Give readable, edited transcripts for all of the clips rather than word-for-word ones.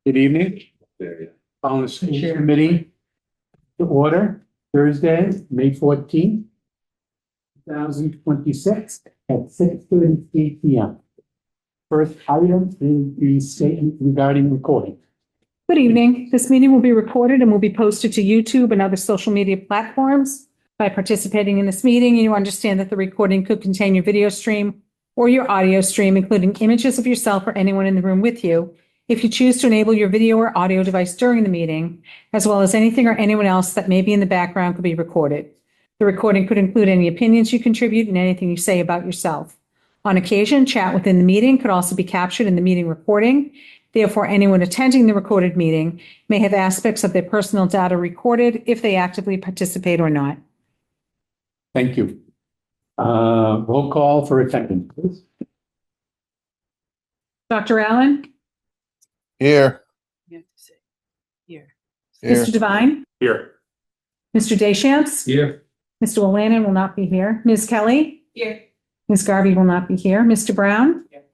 Good evening. Calling the school committee to order Thursday, May 14th, 2026 at 6:30 p.m. First item is the statement regarding recording. Good evening. This meeting will be recorded and will be posted to YouTube and other social media platforms. By participating in this meeting, you understand that the recording could contain your video stream or your audio stream, including images of yourself or anyone in the room with you. If you choose to enable your video or audio device during the meeting, as well as anything or anyone else that may be in the background, could be recorded. The recording could include any opinions you contribute and anything you say about yourself. On occasion, chat within the meeting could also be captured in the meeting recording. Therefore, anyone attending the recorded meeting may have aspects of their personal data recorded if they actively participate or not. Thank you. Roll call for attendance, please. Dr. Allen? Here. Here. Here. Mr. Devine? Here. Mr. Deschamps? Here. Mr. O'Lannon will not be here. Ms. Kelly? Here. Ms. Garvey will not be here. Mr. Brown? Here.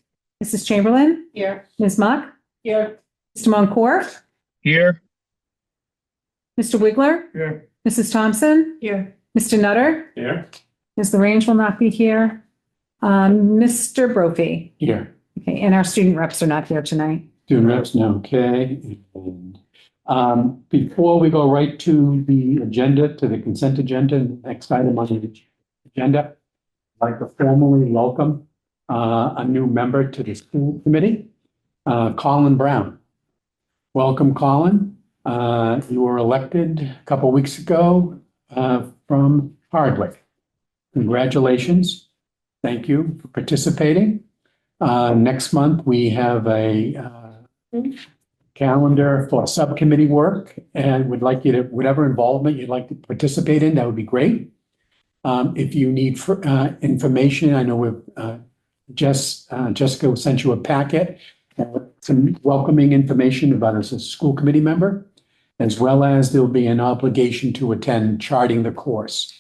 Mrs. Chamberlain? Here. Ms. Muck? Here. Mr. Moncourt? Here. Mr. Wigler? Here. Mrs. Thompson? Here. Mr. Nutter? Here. Ms. LaRange will not be here. Mr. Brophy? Here. Okay, and our student reps are not here tonight. Student reps now, okay. And, before we go right to the agenda, to the consent agenda, next item on the agenda, I'd like to formally welcome a new member to the school committee, Colin Brown. Welcome, Colin. You were elected a couple of weeks ago from Hardwick. Congratulations. Thank you for participating. Next month, we have a calendar for subcommittee work and would like you to, whatever involvement you'd like to participate in, that would be great. If you need information, I know we've Jessica sent you a packet, some welcoming information about us as a school committee member, as well as there'll be an obligation to attend charting the course,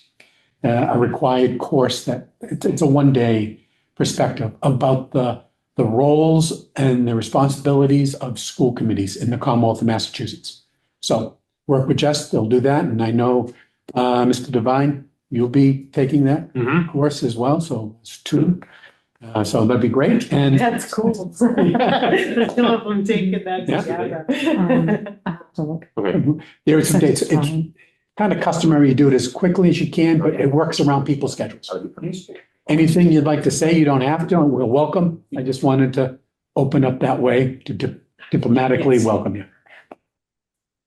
a required course that it's a one-day perspective about the roles and the responsibilities of school committees in the Commonwealth of Massachusetts. So work with Jess, they'll do that. And I know, Mr. Devine, you'll be taking that course as well. So it's two. So that'd be great. And That's cool. Some of them taking that Yeah. together. I have to look. there are some dates. It's kind of customary you do it as quickly as you can, but it works around people's schedules. Anything you'd like to say, you don't have to, and we're welcome. I just wanted to open up that way to diplomatically welcome you.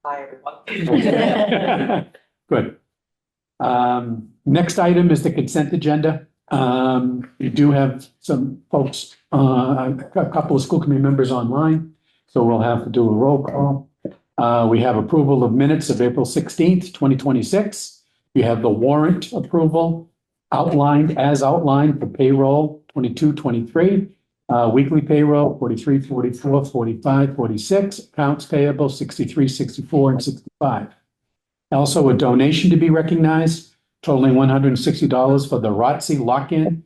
Hi, everyone. Good. Next item is the consent agenda. You do have some folks, a couple of school committee members online, so we'll have to do a roll call. We have approval of minutes of April 16th, 2026. You have the warrant approval as outlined for payroll 22-23, weekly payroll 43, 44, 45, 46, accounts payable 63, 64, and 65. Also a donation to be recognized totaling $160 for the ROTC lock-in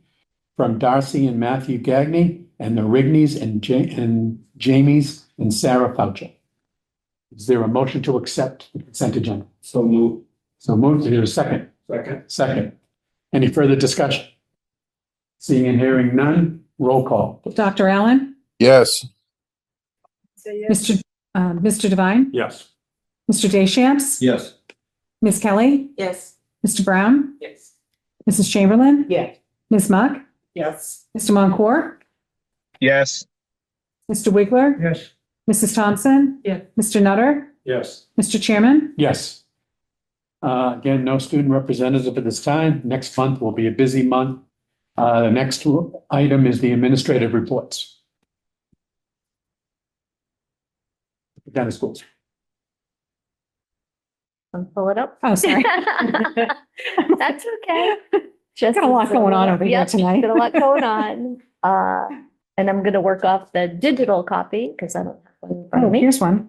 from Darcy and Matthew Gagney and the Rigneys and Jamies and Sarah Foucher. Is there a motion to accept the consent agenda? So moved. So moved. Is there a second? Second. Any further discussion? Seeing and hearing none, roll call. Dr. Allen? Yes. Mr. Devine? Yes. Mr. Deschamps? Yes. Ms. Kelly? Yes. Mr. Brown? Yes. Mrs. Chamberlain? Yes. Ms. Muck? Yes. Mr. Moncourt? Yes. Mr. Wigler? Yes. Mrs. Thompson? Yes. Mr. Nutter? Yes. Mr. Chairman? Yes. Again, no student representative at this time. Next month will be a busy month. The next item is the administrative reports. Dennis schools. Pull it up. Oh, sorry. That's okay. Got a lot going on over here tonight. Got a lot going on. And I'm going to work off the digital copy because I don't have one in front Oh, of me. here's one.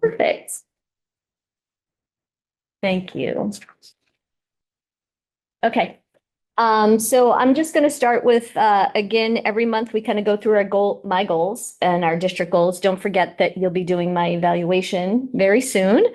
Perfect. Thank you. Okay. So I'm just going to start with, again, every month we kind of go through my goals and our district goals. Don't forget that you'll be doing my evaluation very soon.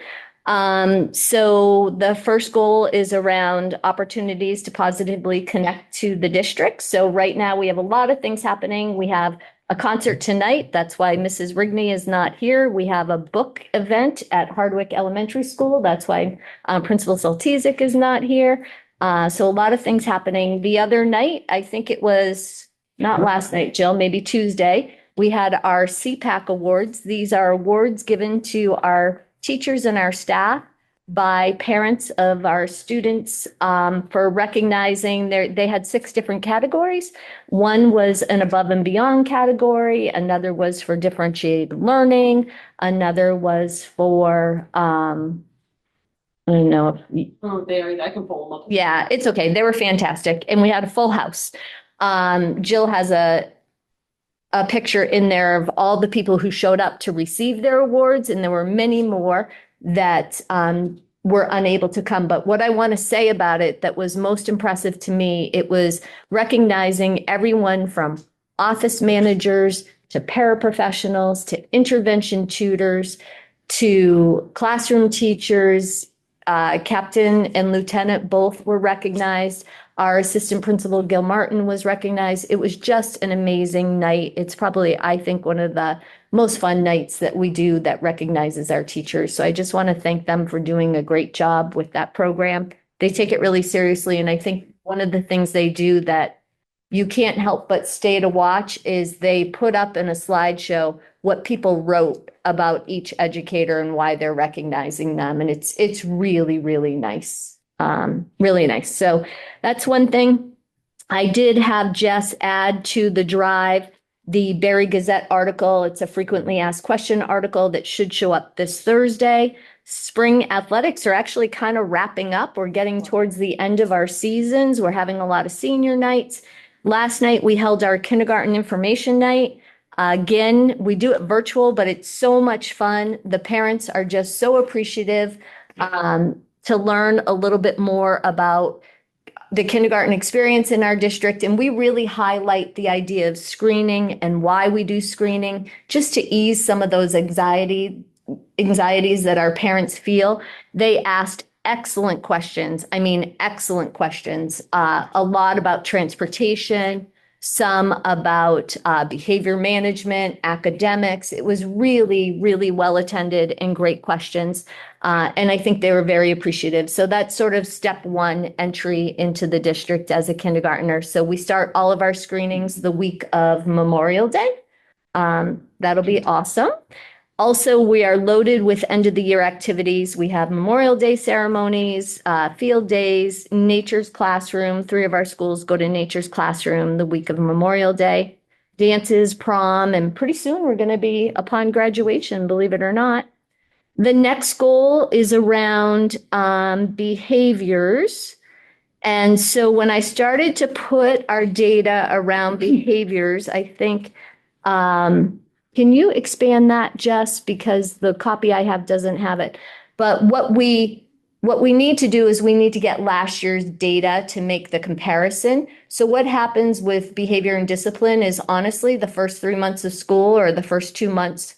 So the first goal is around opportunities to positively connect to the district. So right now we have a lot of things happening. We have a concert tonight. That's why Mrs. Rigney is not here. We have a book event at Hardwick Elementary School. That's why Principal Soltisic is not here. So a lot of things happening. The other night, I think it was not last night, Jill, maybe Tuesday, we had our CPAC awards. These are awards given to our teachers and our staff by parents of our students for recognizing they had 6 different categories. One was an above and beyond category. Another was for differentiated learning. Another was for, I don't know. Oh, there, I can pull them up. Yeah, it's okay. They were fantastic. And we had a full house. Jill has a picture in there of all the people who showed up to receive their awards, and there were many more that were unable to come. But what I want to say about it that was most impressive to me, it was recognizing everyone from office managers to paraprofessionals to intervention tutors to classroom teachers. Captain and lieutenant both were recognized. Our assistant principal, Gil Martin, was recognized. It was just an amazing night. It's probably, I think, one of the most fun nights that we do that recognizes our teachers. So I just want to thank them for doing a great job with that program. They take it really seriously. And I think one of the things they do that you can't help but stay to watch is they put up in a slideshow what people wrote about each educator and why they're recognizing them. And it's really, really nice. Really nice. So that's one thing. I did have Jess add to the drive the Berry Gazette article. It's a frequently asked question article that should show up this Thursday. Spring athletics are actually kind of wrapping up. We're getting towards the end of our seasons. We're having a lot of senior nights. Last night, we held our kindergarten information night. Again, we do it virtual, but it's so much fun. The parents are just so appreciative to learn a little bit more about the kindergarten experience in our district. And we really highlight the idea of screening and why we do screening, just to ease some of those anxieties that our parents feel. They asked excellent questions. I mean, excellent questions. A lot about transportation, some about behavior management, academics. It was really, really well attended and great questions. And I think they were very appreciative. So that's sort of step one entry into the district as a kindergartner. So we start all of our screenings the week of Memorial Day. That'll be awesome. Also, we are loaded with end of the year activities. We have Memorial Day ceremonies, field days, Nature's Classroom. 3 of our schools go to Nature's Classroom the week of Memorial Day. Dances, prom, and pretty soon we're going to be upon graduation, believe it or not. The next goal is around behaviors. And so when I started to put our data around behaviors, I think, can you expand that, Jess? Because the copy I have doesn't have it. But what we need to do is we need to get last year's data to make the comparison. So what happens with behavior and discipline is honestly the first 3 months of school or the first 2 months,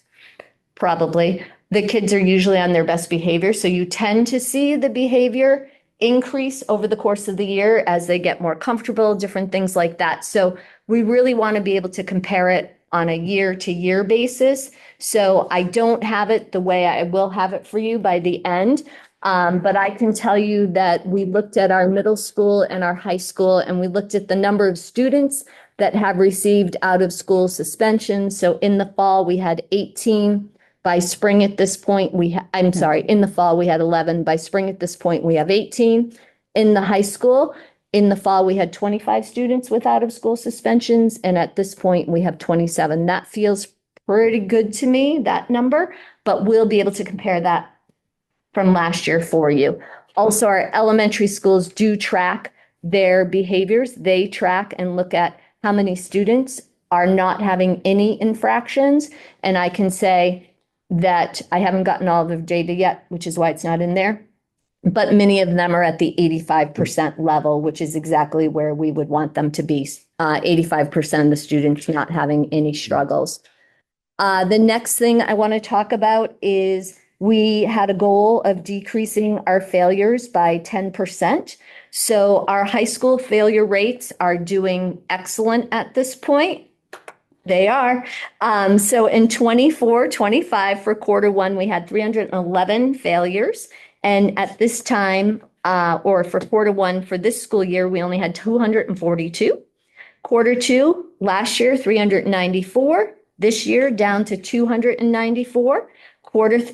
probably, the kids are usually on their best behavior. So you tend to see the behavior increase over the course of the year as they get more comfortable, different things like that. So we really want to be able to compare it on a year-to-year basis. So I don't have it the way I will have it for you by the end. But I can tell you that we looked at our middle school and our high school, and we looked at the number of students that have received out-of-school suspension. So in the fall, we had 18. By spring at this point, in the fall, we had 11. By spring at this point, we have 18. In the high school, in the fall, we had 25 students with out-of-school suspensions, and at this point, we have 27. That feels pretty good to me, that number, but we'll be able to compare that from last year for you. Also, our elementary schools do track their behaviors. They track and look at how many students are not having any infractions, and I can say that I haven't gotten all of the data yet, which is why it's not in there. but many of them are at the 85% level, which is exactly where we would want them to be. 85% of the students not having any struggles. The next thing I want to talk about is we had a goal of decreasing our failures by 10%. So our high school failure rates are doing excellent at this point. They are. So in 24-25 for quarter one, we had 311 failures. And at this time, or for quarter one for this school year, we only had 242. Quarter two, last year, 394. This year, down to 294.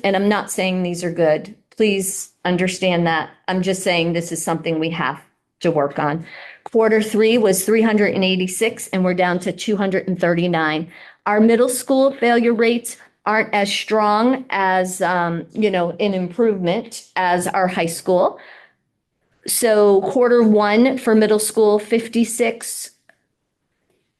And I'm not saying these are good. Please understand that. I'm just saying this is something we have to work on. Quarter three was 386, and we're down to 239. Our middle school failure rates aren't as strong as, in improvement as our high school. So quarter one for middle school, 56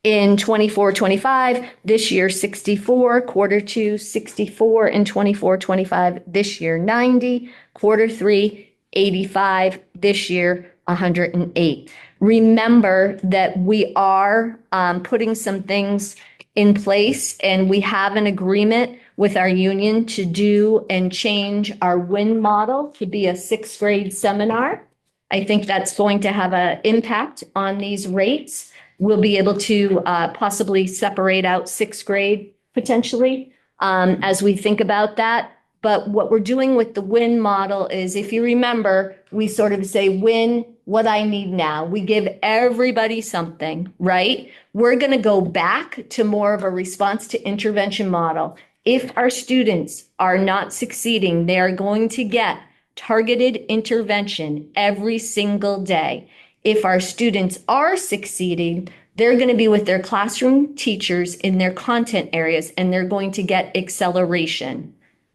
in 24-25, this year 64, quarter two 64 in 24-25, this year 90, quarter three 85, this year 108. Remember that we are putting some things in place, and we have an agreement with our union to do and change our WIN model to be a sixth grade seminar. I think that's going to have an impact on these rates. We'll be able to possibly separate out sixth grade potentially as we think about that. But what we're doing with the WIN model is, if you remember, we sort of say, WIN, what I need now. We give everybody something, right? We're going to go back to more of a response to intervention model. If our students are not succeeding, they are going to get targeted intervention every single day. If our students are succeeding, they're going to be with their classroom teachers in their content areas, and they're going to get acceleration.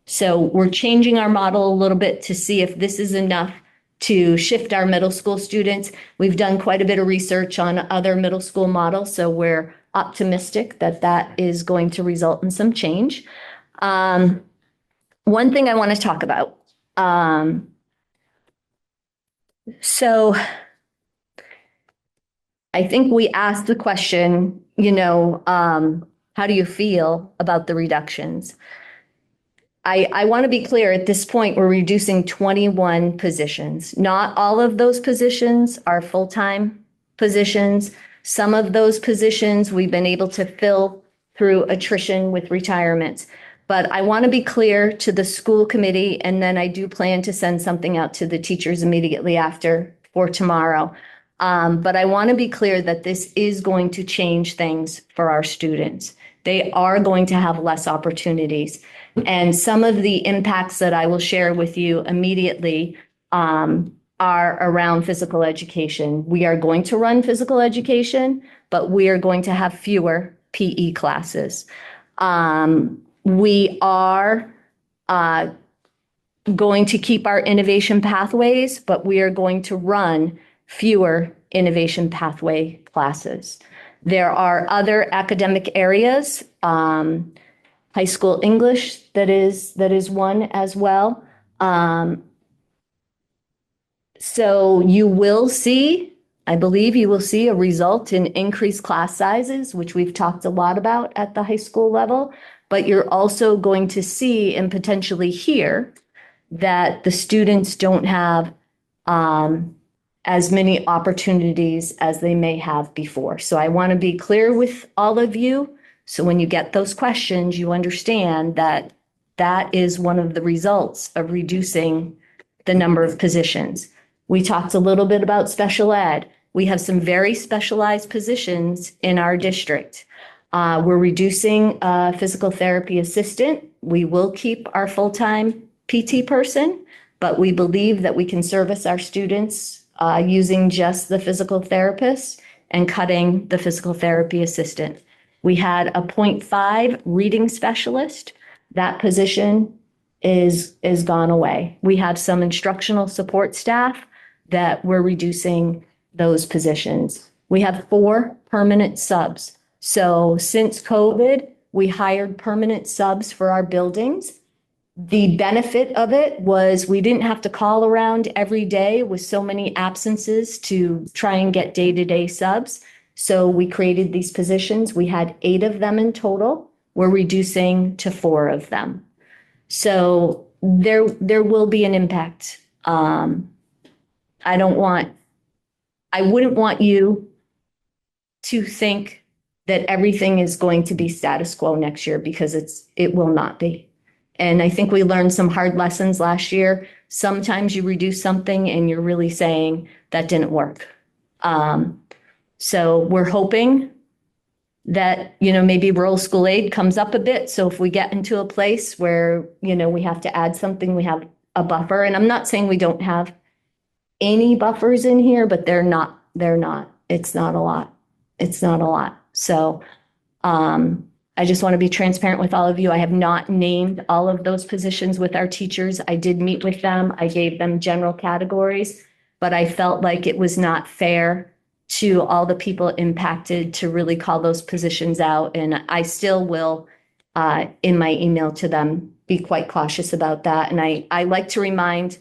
So we're changing our model a little bit to see if this is enough to shift our middle school students. We've done quite a bit of research on other middle school models, so we're optimistic that that is going to result in some change. One thing I want to talk about. So I think we asked the question, how do you feel about the reductions? I want to be clear, at this point, we're reducing 21 positions. Not all of those positions are full-time positions. Some of those positions we've been able to fill through attrition with retirements. But I want to be clear to the school committee, and then I do plan to send something out to the teachers immediately after for tomorrow. But I want to be clear that this is going to change things for our students. They are going to have less opportunities. And some of the impacts that I will share with you immediately are around physical education. We are going to run physical education, but we are going to have fewer PE classes. We are going to keep our innovation pathways, but we are going to run fewer innovation pathway classes. There are other academic areas, high school English, that is one as well. So you will see, I believe you will see a result in increased class sizes, which we've talked a lot about at the high school level, but you're also going to see and potentially hear that the students don't have as many opportunities as they may have before. So I want to be clear with all of you. So when you get those questions, you understand that that is one of the results of reducing the number of positions. We talked a little bit about special ed. We have some very specialized positions in our district. We're reducing physical therapy assistant. We will keep our full-time PT person, but we believe that we can service our students using just the physical therapist and cutting the physical therapy assistant. We had a 0.5 reading specialist. That position is gone away. We have some instructional support staff that we're reducing those positions. We have 4 permanent subs. So since COVID, we hired permanent subs for our buildings. The benefit of it was we didn't have to call around every day with so many absences to try and get day-to-day subs. So we created these positions. We had 8 of them in total. We're reducing to 4 of them. So there will be an impact. I wouldn't want you to think that everything is going to be status quo next year, because it will not be. And I think we learned some hard lessons last year. Sometimes you reduce something and you're really saying that didn't work. So we're hoping that, maybe rural school aid comes up a bit. So if we get into a place where, we have to add something, we have a buffer. And I'm not saying we don't have any buffers in here, but they're not, it's not a lot. It's not a lot. So, I just want to be transparent with all of you. I have not named all of those positions with our teachers. I did meet with them. I gave them general categories, but I felt like it was not fair to all the people impacted to really call those positions out. And I still will, in my email to them, be quite cautious about that. And I like to remind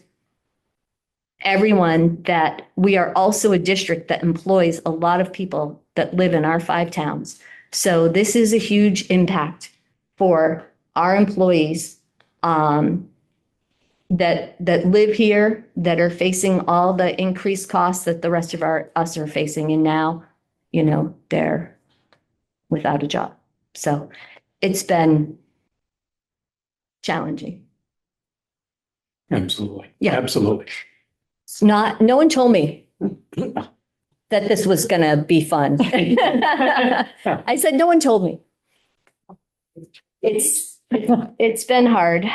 everyone that we are also a district that employs a lot of people that live in our 5 towns. So this is a huge impact for our employees that live here, that are facing all the increased costs that the rest of us are facing. And now, they're without a job. So it's been challenging. Absolutely. Yeah. Absolutely. No one told me that this was going to be fun. I said, no one told me. It's been hard.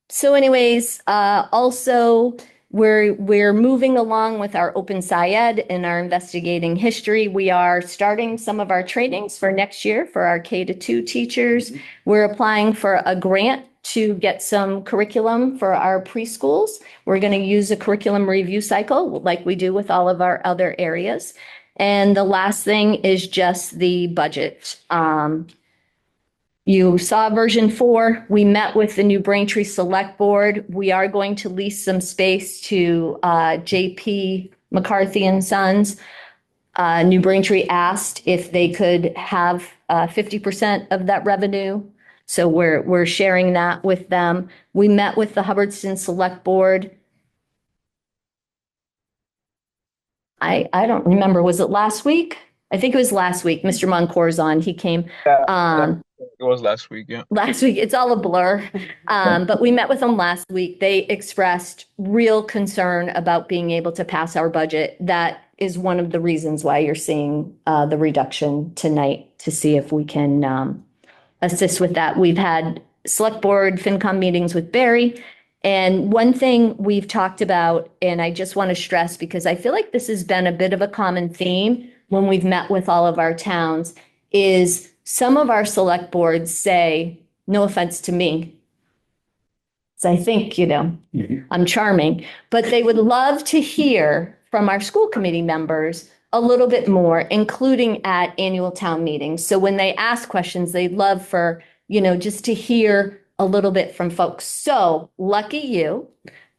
So anyways, also we're moving along with our Open SciEd and our investigating history. We are starting some of our trainings for next year for our K-2 teachers. We're applying for a grant to get some curriculum for our preschools. We're going to use a curriculum review cycle like we do with all of our other areas. And the last thing is just the budget. You saw version 4. We met with the New Braintree Select Board. We are going to lease some space to JP McCarthy and Sons. New Braintree asked if they could have 50% of that revenue. So we're sharing that with them. We met with the Hubbardston Select Board. I don't remember. Was it last week? I think it was last week. Mr. Moncour's on. He came. It was last week, yeah. Last week, it's all a blur. But we met with them last week. They expressed real concern about being able to pass our budget. That is one of the reasons why you're seeing the reduction tonight, to see if we can assist with that. We've had select board FinCom meetings with Barry. And one thing we've talked about, and I just want to stress, because I feel like this has been a bit of a common theme when we've met with all of our towns, is some of our select boards say, no offense to me, so I think, I'm charming, but they would love to hear from our school committee members a little bit more, including at annual town meetings. So when they ask questions, they'd love for, just to hear a little bit from folks. So lucky you,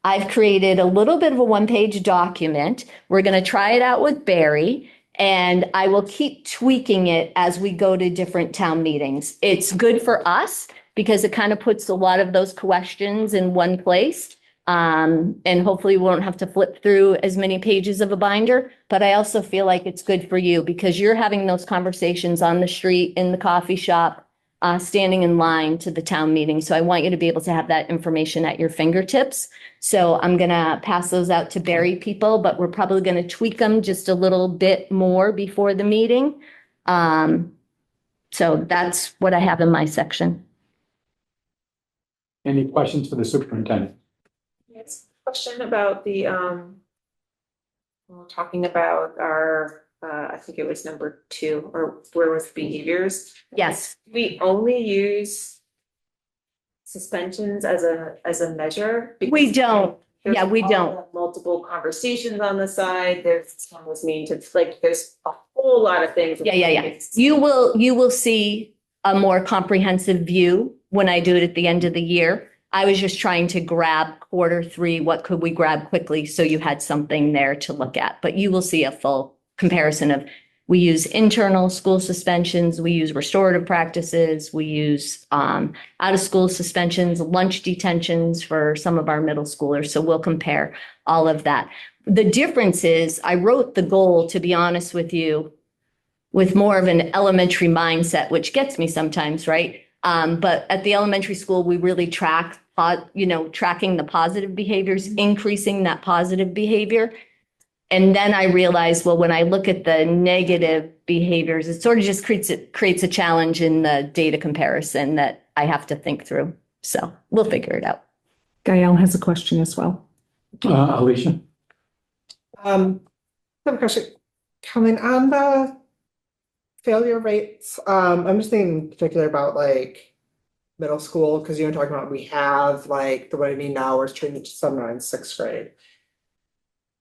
I've created a little bit of a 1-page document. We're going to try it out with Barry, and I will keep tweaking it as we go to different town meetings. It's good for us because it kind of puts a lot of those questions in one place. And hopefully we won't have to flip through as many pages of a binder. But I also feel like it's good for you because you're having those conversations on the street, in the coffee shop, standing in line to the town meeting. So I want you to be able to have that information at your fingertips. So I'm going to pass those out to Barry people, but we're probably going to tweak them just a little bit more before the meeting. So that's what I have in my section. Any questions for the superintendent? Yes, question about the, we're talking about our, I think it was number 2, or where was behaviors. Yes. We only use suspensions as a measure. We don't. There's Yeah, we all don't. Multiple conversations on the side. There's one was mean to there's a whole lot of things. Yeah. You will see a more comprehensive view when I do it at the end of the year. I was just trying to grab Q3, what could we grab quickly? So you had something there to look at, but you will see a full comparison of, we use internal school suspensions, we use restorative practices, we use out of school suspensions, lunch detentions for some of our middle schoolers. So we'll compare all of that. The difference is I wrote the goal, to be honest with you, with more of an elementary mindset, which gets me sometimes, right? But at the elementary school, we really track, tracking the positive behaviors, increasing that positive behavior. And then I realized, well, when I look at the negative behaviors, it sort of just creates a challenge in the data comparison that I have to think through. So we'll figure it out. Gail has a question as well. Alicia? I have a question. Coming on the failure rates, I'm just thinking in particular about like middle school, because you were talking about we have like the what I mean now is treating someone in 6th grade.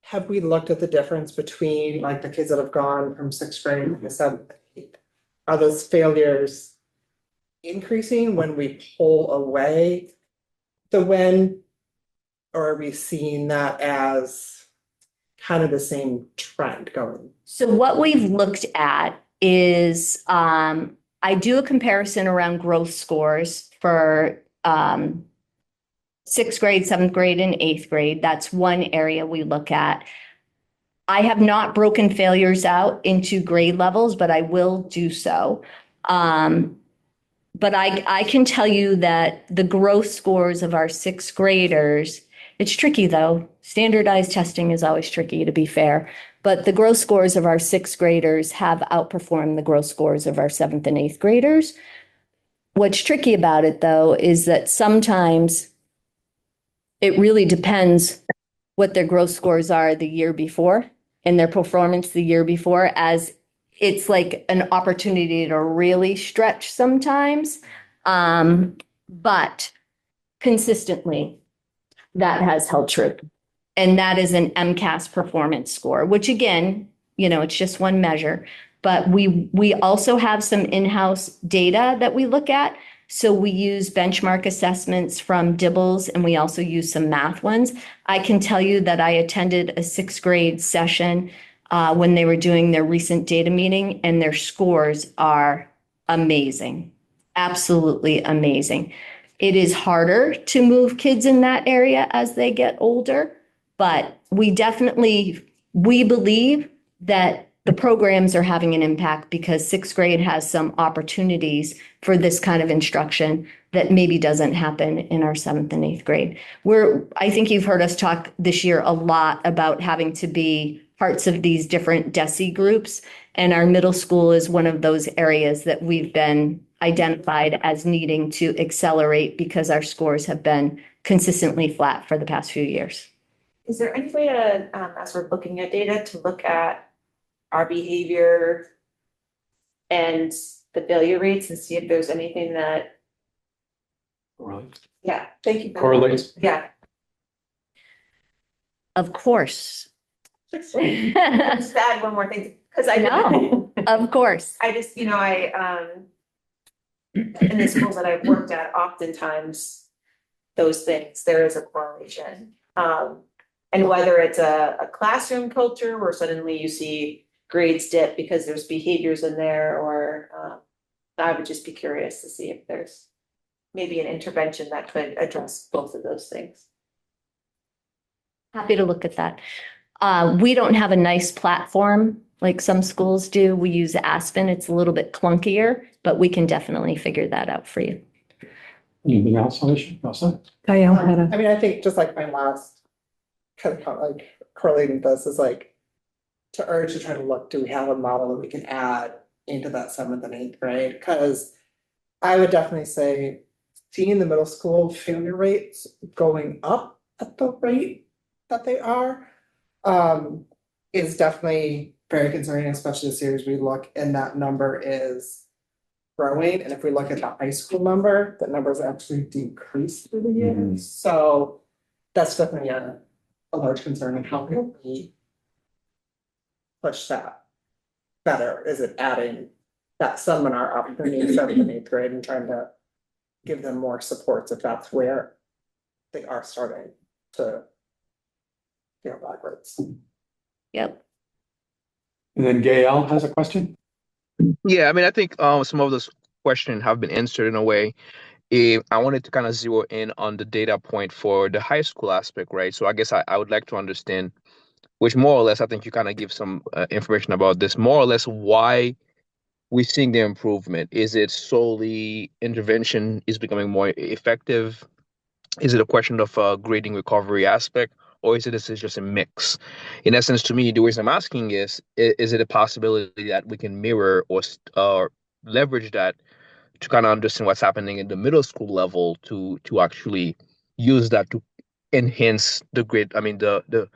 Have we looked at the difference between like the kids that have gone from 6th grade to 7th? Are those failures increasing when we pull away the win? Or are we seeing that as kind of the same trend going? So what we've looked at is I do a comparison around growth scores for 6th grade, 7th grade, and 8th grade. That's one area we look at. I have not broken failures out into grade levels, but I will do so. But I can tell you that the growth scores of our 6th graders, it's tricky though. Standardized testing is always tricky, to be fair. But the growth scores of our 6th graders have outperformed the growth scores of our 7th and 8th graders. What's tricky about it though is that sometimes it really depends what their growth scores are the year before and their performance the year before, as it's like an opportunity to really stretch sometimes. But consistently, that has held true. And that is an MCAS performance score, which again, it's just one measure. But we also have some in-house data that we look at. So we use benchmark assessments from Dibbles, and we also use some math ones. I can tell you that I attended a 6th grade session when they were doing their recent data meeting, and their scores are amazing, absolutely amazing. It is harder to move kids in that area as they get older, but we believe that the programs are having an impact because 6th grade has some opportunities for this kind of instruction that maybe doesn't happen in our 7th and 8th grade. I think you've heard us talk this year a lot about having to be parts of these different DESI groups, and our middle school is one of those areas that we've been identified as needing to accelerate because our scores have been consistently flat for the past few years. Is there any way to, as we're looking at data, to look at our behavior and the failure rates and see if there's anything that, Right. yeah, thank you. Correlates? Yeah. Of course. Just add one more thing, because I No, of course. I just, in the schools that I've worked at, oftentimes those things, there is a correlation. And whether it's a classroom culture where suddenly you see grades dip because there's behaviors in there, or I would just be curious to see if there's maybe an intervention that could address both of those things. Happy to look at that. We don't have a nice platform like some schools do. We use Aspen. It's a little bit clunkier, but we can definitely figure that out for you. Anything else, Alicia? Also? Gail had a, I mean, I think just like my last kind of like correlating this is like to urge to try to look, do we have a model that we can add into that 7th and 8th grade? Because I would definitely say seeing the middle school failure rates going up at the rate that they are is definitely very concerning, especially the series we look, and that number is growing. And if we look at the high school number, that number has actually decreased through the years. So that's definitely a large concern. And how can we push that better? Is it adding that seminar opportunity in 7th and 8th grade and trying to give them more supports if that's where they are starting to go backwards. Yep. And then Gail has a question. Yeah, I mean, I think some of those questions have been answered in a way. I wanted to kind of zero in on the data point for the high school aspect, right? So I guess I would like to understand, which more or less, I think you kind of give some information about this, more or less why we're seeing the improvement. Is it solely intervention is becoming more effective? Is it a question of grading recovery aspect, or is it just a mix? In essence, to me, the reason I'm asking is it a possibility that we can mirror or leverage that to kind of understand what's happening in the middle school level to actually use that to enhance the grade, I mean the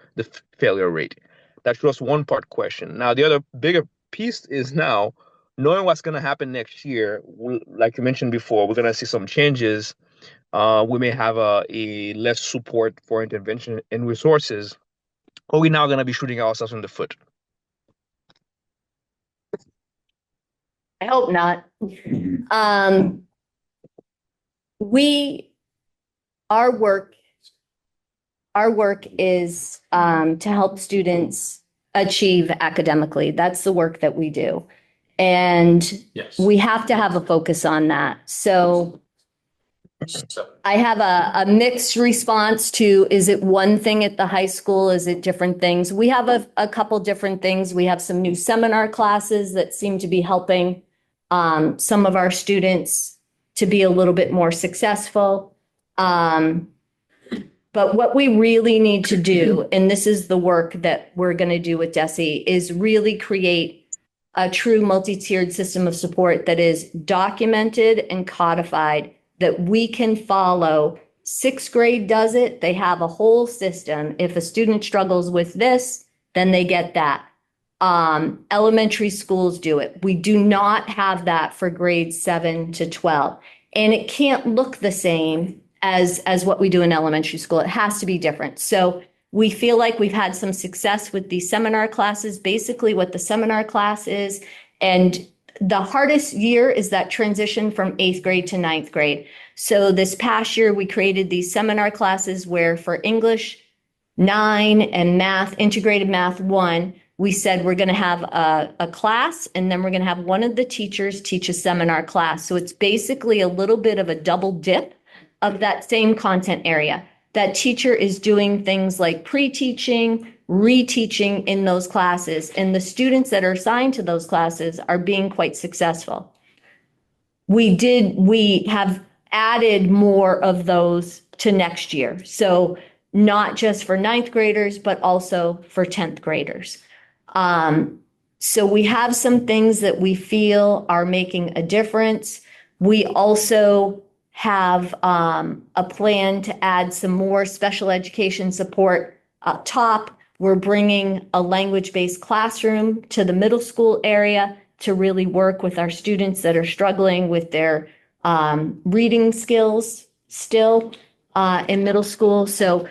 failure rate? That's just one part question. Now the other bigger piece is now knowing what's going to happen next year. Like you mentioned before, we're going to see some changes. We may have a less support for intervention and resources. Are we now going to be shooting ourselves in the foot? I hope not. Um, we, our work is to help students achieve academically. That's the work that we do. And Yes. we have to have a focus on that. So I have a mixed response to, is it one thing at the high school? Is it different things? We have a couple different things. We have some new seminar classes that seem to be helping some of our students to be a little bit more successful. But what we really need to do, and this is the work that we're going to do with DESE, is really create a true multi-tiered system of support that is documented and codified, that we can follow. Sixth grade does it. They have a whole system. If a student struggles with this, then they get that. Elementary schools do it. We do not have that for grades 7 to 12. And it can't look the same as what we do in elementary school. It has to be different. So we feel like we've had some success with these seminar classes, basically what the seminar class is. And the hardest year is that transition from 8th grade to 9th grade. So this past year, we created these seminar classes where for English 9 and math, integrated math 1, we said we're going to have a class, and then we're going to have one of the teachers teach a seminar class. So it's basically a little bit of a double dip of that same content area. That teacher is doing things like pre-teaching, reteaching in those classes, and the students that are assigned to those classes are being quite successful. We have added more of those to next year. So not just for 9th graders, but also for 10th graders. So we have some things that we feel are making a difference. We also have a plan to add some more special education support up top. We're bringing a language-based classroom to the middle school area to really work with our students that are struggling with their reading skills still in middle school. So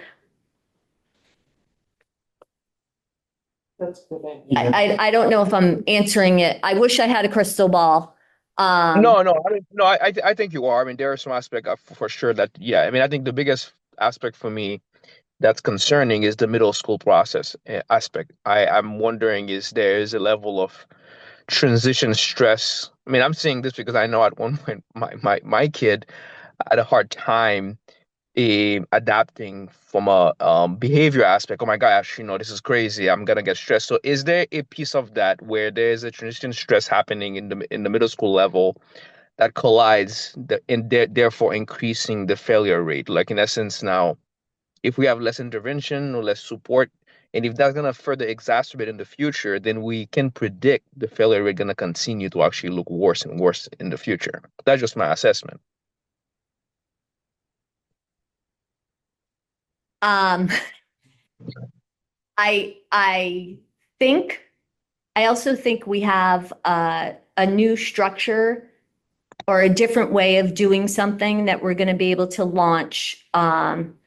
That's good. I don't know if I'm answering it. I wish I had a crystal ball. I think you are. I mean, there are some aspect for sure that, yeah. I mean, I think the biggest aspect for me that's concerning is the middle school process aspect. I'm wondering, is there is a level of transition stress? I mean, I'm saying this because I know at one point my kid had a hard time adapting from a behavior aspect. Oh my gosh, this is crazy. I'm gonna get stressed. So is there a piece of that where there's a transition stress happening in the middle school level that collides and therefore increasing the failure rate? Like in essence now, if we have less intervention or less support, and if that's gonna further exacerbate in the future, then we can predict the failure rate gonna continue to actually look worse and worse in the future. That's just my assessment. Um, I think, I also think we have a new structure or a different way of doing something that we're going to be able to launch at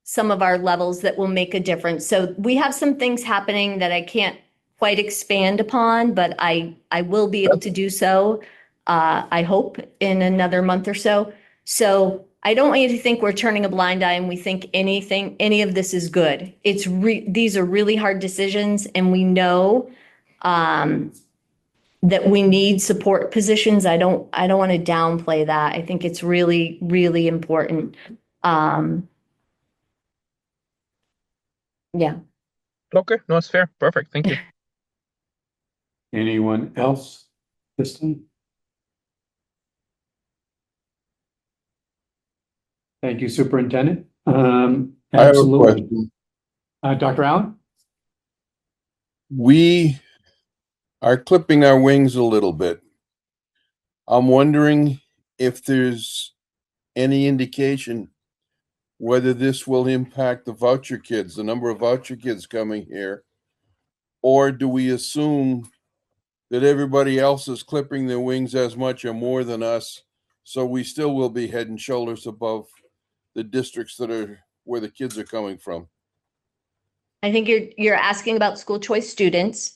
some of our levels that will make a difference. So we have some things happening that I can't quite expand upon, but I will be able to do so, I hope, in another month or so. So I don't want you to think we're turning a blind eye and we think any of this is good. These are really hard decisions, and we know that we need support positions. I don't want to downplay that. I think it's really, really important. Yeah. Okay, no, it's fair. Perfect. Thank you. Anyone else this time? Thank you, Superintendent. I have a Absolutely. question. Dr. Allen? We are clipping our wings a little bit. I'm wondering if there's any indication whether this will impact the voucher kids, the number of voucher kids coming here, or do we assume that everybody else is clipping their wings as much or more than us, so we still will be head and shoulders above the districts that are where the kids are coming from? I think you're asking about school choice students.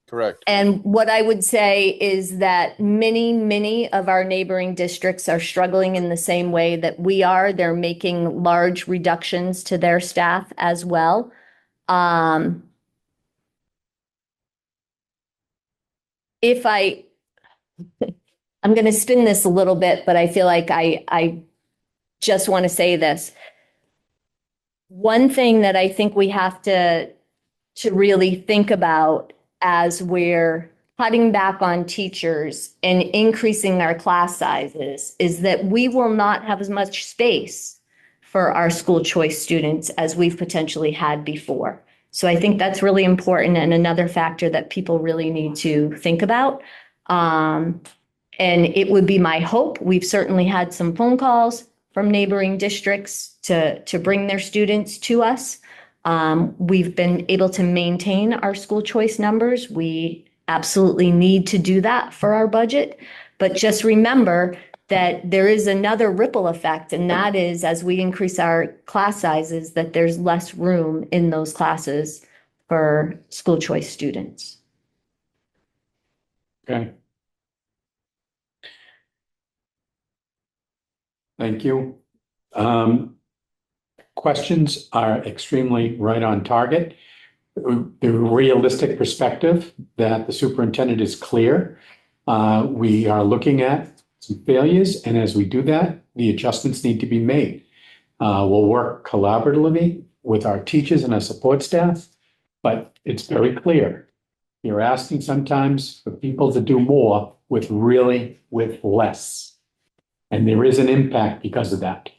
Correct. And what I would say is that many of our neighboring districts are struggling in the same way that we are. They're making large reductions to their staff as well. If I'm going to spin this a little bit, but I feel like I just want to say this. One thing that I think we have to really think about as we're cutting back on teachers and increasing our class sizes is that we will not have as much space for our school choice students as we've potentially had before. So I think that's really important and another factor that people really need to think about. And it would be my hope. We've certainly had some phone calls from neighboring districts to bring their students to us. We've been able to maintain our school choice numbers. We absolutely need to do that for our budget. But just remember that there is another ripple effect, and that is as we increase our class sizes, that there's less room in those classes for school choice students. Okay. Thank you. Questions are extremely right on target. The realistic perspective that the superintendent is clear. We are looking at some failures, and as we do that, the adjustments need to be made. We'll work collaboratively with our teachers and our support staff, but it's very clear. You're asking sometimes for people to do more with less. And there is an impact because of that.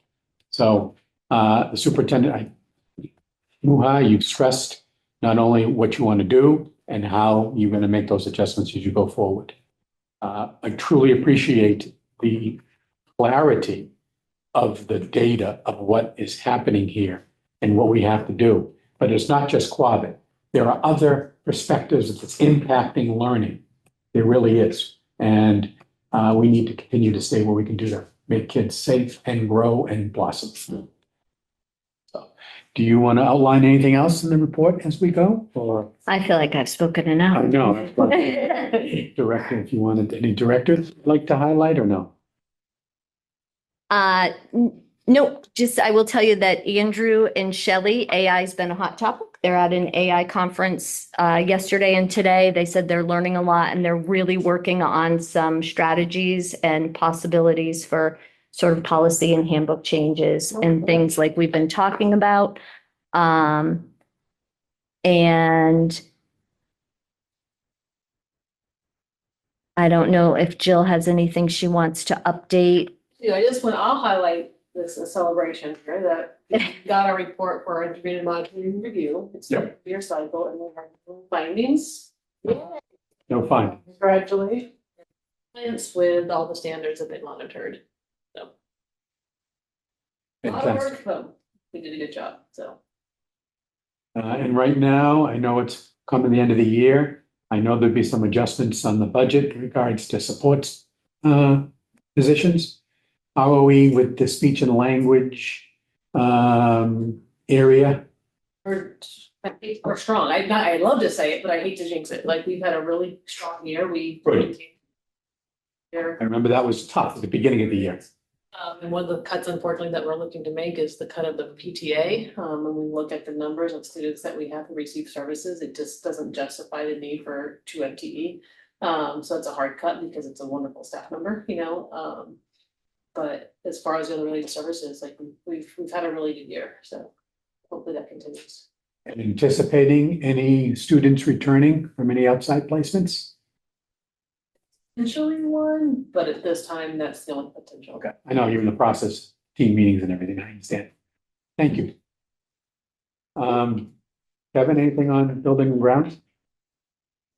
So the superintendent, Muha, you've stressed not only what you want to do and how you're going to make those adjustments as you go forward. I truly appreciate the clarity of the data of what is happening here and what we have to do. But it's not just Quabbin. There are other perspectives that's impacting learning. There really is. And we need to continue to stay where we can do to make kids safe and grow and blossom. So, do you want to outline anything else in the report as we go? Or I feel like I've spoken I enough. know. Director, if you wanted any directors like to highlight or no? No, just I will tell you that Andrew and Shelley, AI has been a hot topic. They're at an AI conference yesterday and today. They said they're learning a lot and they're really working on some strategies and possibilities for sort of policy and handbook changes and things like we've been talking about. And I don't know if Jill has anything she wants to update. Yeah, I'll highlight this celebration here that we got a report for our integrated monitoring review. It's a year cycle and we have findings. No, fine. Congratulations. With all the standards that they monitored. So. A lot of work, but we did a good job, so. And right now, I know it's coming the end of the year. I know there'll be some adjustments on the budget in regards to supports positions. How are we with the speech and language area? We're strong. I'd love to say it, but I hate to jinx it. Like we've had a really strong year. Good. I remember that was tough at the beginning of the year. And one of the cuts unfortunately that we're looking to make is the cut of the PTA. When we look at the numbers of students that we have to receive services, it just doesn't justify the need for 2 FTE. So it's a hard cut because it's a wonderful staff member, but as far as the other related services, like we've had a really good year, so hopefully that continues. And anticipating any students returning from any outside placements? Potentially one, but at this time, that's the only potential. Okay, I know you're in the process, team meetings and everything, I understand. Thank you. Kevin, anything on building and grounds?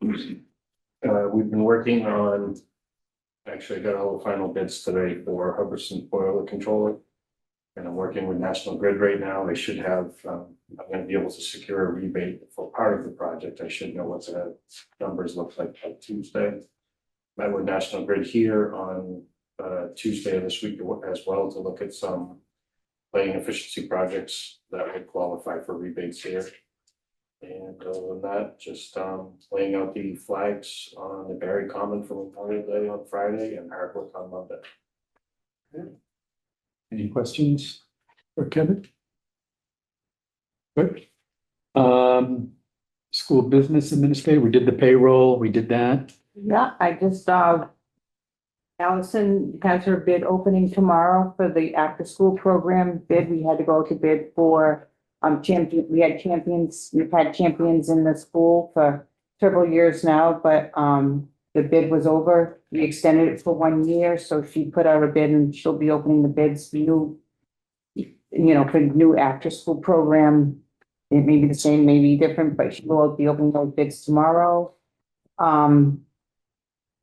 We've been working on, actually I got all the final bids today for Hubbardson boiler controller. And I'm working with National Grid right now. I should have, I'm gonna be able to secure a rebate for part of the project. I should know what the numbers look like by Tuesday. Met with National Grid here on Tuesday of this week as well to look at some lighting efficiency projects that would qualify for rebates here. And other than that, just laying out the flags on the Barry Common for Memorial Day on Friday and artwork on Monday. Any questions for Kevin? Good. School business administrator, we did the payroll, we did that. Yeah, I just, Allison has her bid opening tomorrow for the after-school program bid. We had to go to bid for, we've had champions in the school for several years now, but, the bid was over. We extended it for 1 year, so she put out a bid and she'll be opening the bids for for the new after-school program. It may be the same, maybe different, but she will be opening those bids tomorrow.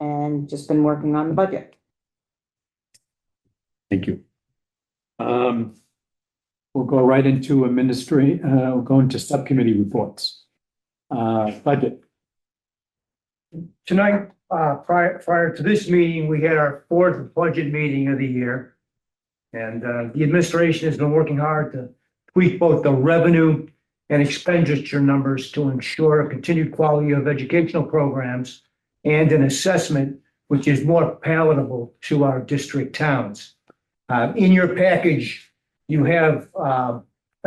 And just been working on the budget. Thank you. We'll go right into we'll go into subcommittee reports. Budget. Tonight, prior to this meeting, we had our 4th budget meeting of the year. And the administration has been working hard to tweak both the revenue and expenditure numbers to ensure a continued quality of educational programs and an assessment which is more palatable to our district towns. In your package, you have a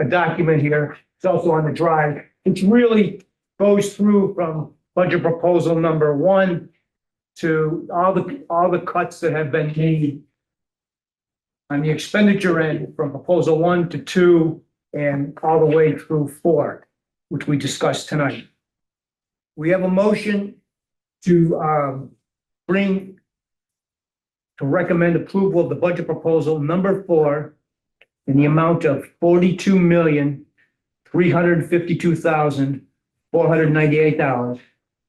document here. It's also on the drive. It really goes through from budget proposal number 1 to all the cuts that have been made on the expenditure end from proposal 1 to 2 and all the way through 4, which we discussed tonight. We have a motion to recommend approval of the budget proposal number 4 in the amount of $42,352,498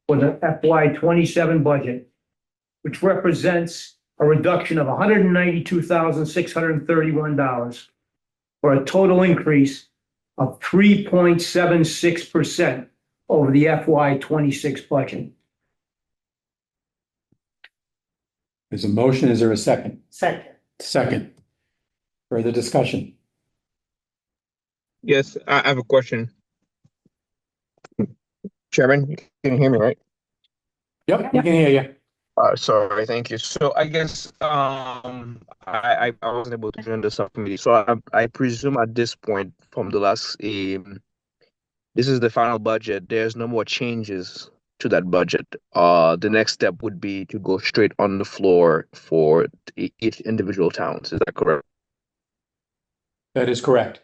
for the FY 27 budget, which represents a reduction of $192,631 for a total increase of 3.76% over the FY 26 budget. There's a motion. Is there a second? Second. Second. Further discussion? Yes, I have a question. Chairman, you can hear me, right? Yep, we can hear you. Sorry, thank you. So I guess I wasn't able to join the subcommittee. So I presume at this point from the last this is the final budget. There's no more changes to that budget. The next step would be to go straight on the floor for each individual towns. Is that correct? That is correct.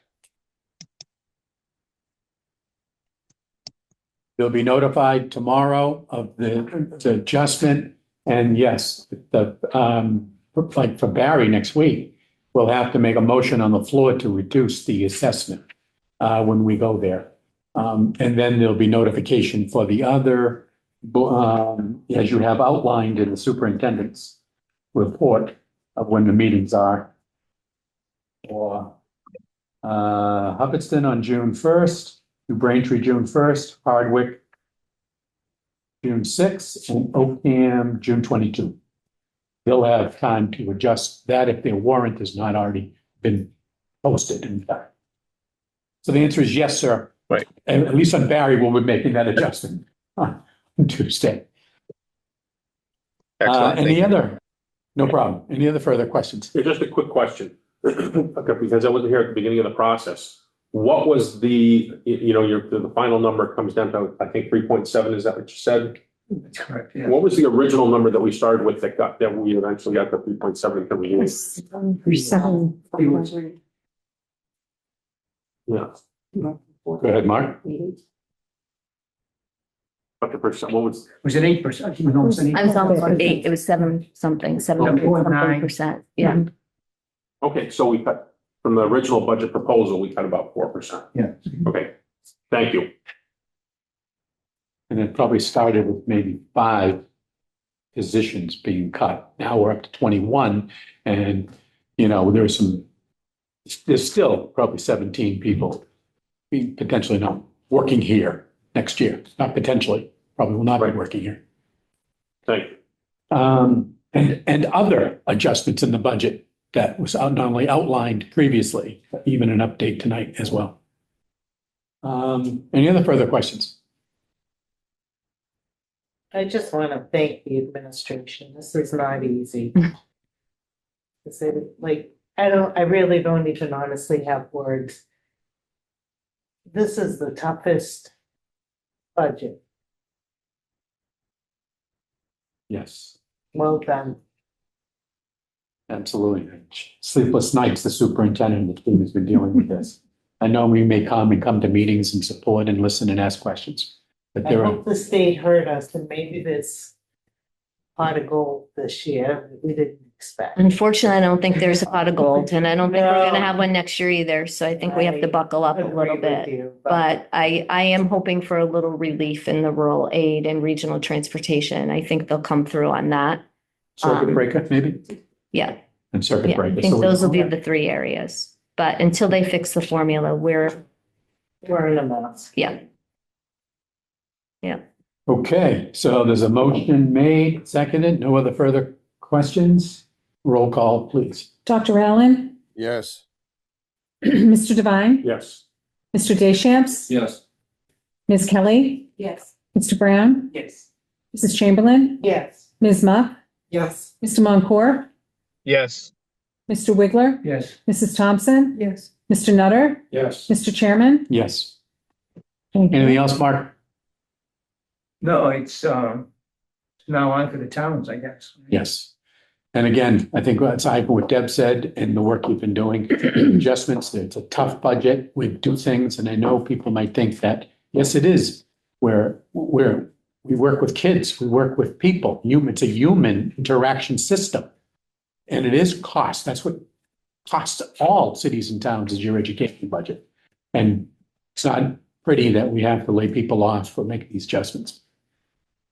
They'll be notified tomorrow of the adjustment. And yes, like for Barry next week, we'll have to make a motion on the floor to reduce the assessment when we go there. And then there'll be notification for the other, as you have outlined in the superintendent's report of when the meetings are. For Hubbardston on June 1st, New Braintree June 1st, Hardwick June 6th, and Oakham June 22. They'll have time to adjust that if their warrant has not already been posted in fact. So the answer is yes, sir. Right. And at least on Barry, we'll be making that adjustment on Tuesday. Excellent. Any other No problem. Any other further questions? Yeah, just a quick question. Okay, because I wasn't here at the beginning of the process. What was the, the final number comes down to, I think, 3.7, is that what you said? That's correct, yeah. What was the original number that we started with that we eventually got the 3.7 that we used? Yeah, Go ahead, Mark. but the percent, what was, Was it 8%? I think it was almost an I was 8%. almost 8, it was 7 something, 7.9%. Yeah. okay, so we cut, from the original budget proposal, we cut about 4%. Yeah. Okay, thank you. And it probably started with maybe 5 positions being cut. Now we're up to 21 and, there's still probably 17 people being potentially not working here next year. Not potentially, probably will not be Right. working here. Thank you. And other adjustments in the budget that was not only outlined previously, but even an update tonight as well. Any other further questions? I just want to thank the administration. This is not easy. I really don't even honestly have words. This is the toughest budget. Yes, Well done. absolutely. Sleepless nights, the superintendent and the team has been dealing with this. I know we may come to meetings and support and listen and ask questions, but I there are, hope the state heard us and maybe this pot of gold this year we didn't expect. Unfortunately, I don't think there's a pot of gold, and I don't think we're gonna No. have one next year either, so I think we have to buckle up a Agree little with bit. you, But I am hoping for a little relief in the rural aid and regional transportation. I think they'll come through on that. circuit breaker maybe, Yeah, and circuit yeah, I breaker. think So those will be the 3 areas. But until they fix the formula, we're, We're in a mess. yeah. Okay, so there's a motion made, seconded, no other further questions? Roll call, please. Dr. Allen, Yes. Mr. Devine, Yes. Mr. Deschamps, Yes. Ms. Kelly, Yes. Mr. Brown, Yes. Mrs. Chamberlain, Yes. Ms. Muff, Yes. Mr. Moncourt, Yes. Mr. Wiggler, Yes. Mrs. Thompson, Yes. Mr. Nutter, Yes. Mr. Chairman. Yes. Thank you. Anything else, Mark? No, it's now on for the towns, I guess. Yes. And again, I think aside from what Deb said and the work you've been doing, adjustments, it's a tough budget. We do things, and I know people might think that, yes, it is. We work with kids, we work with people. It's a human interaction system. And it is cost. That's what costs all cities and towns is your education budget. And it's not pretty that we have to lay people off for making these adjustments.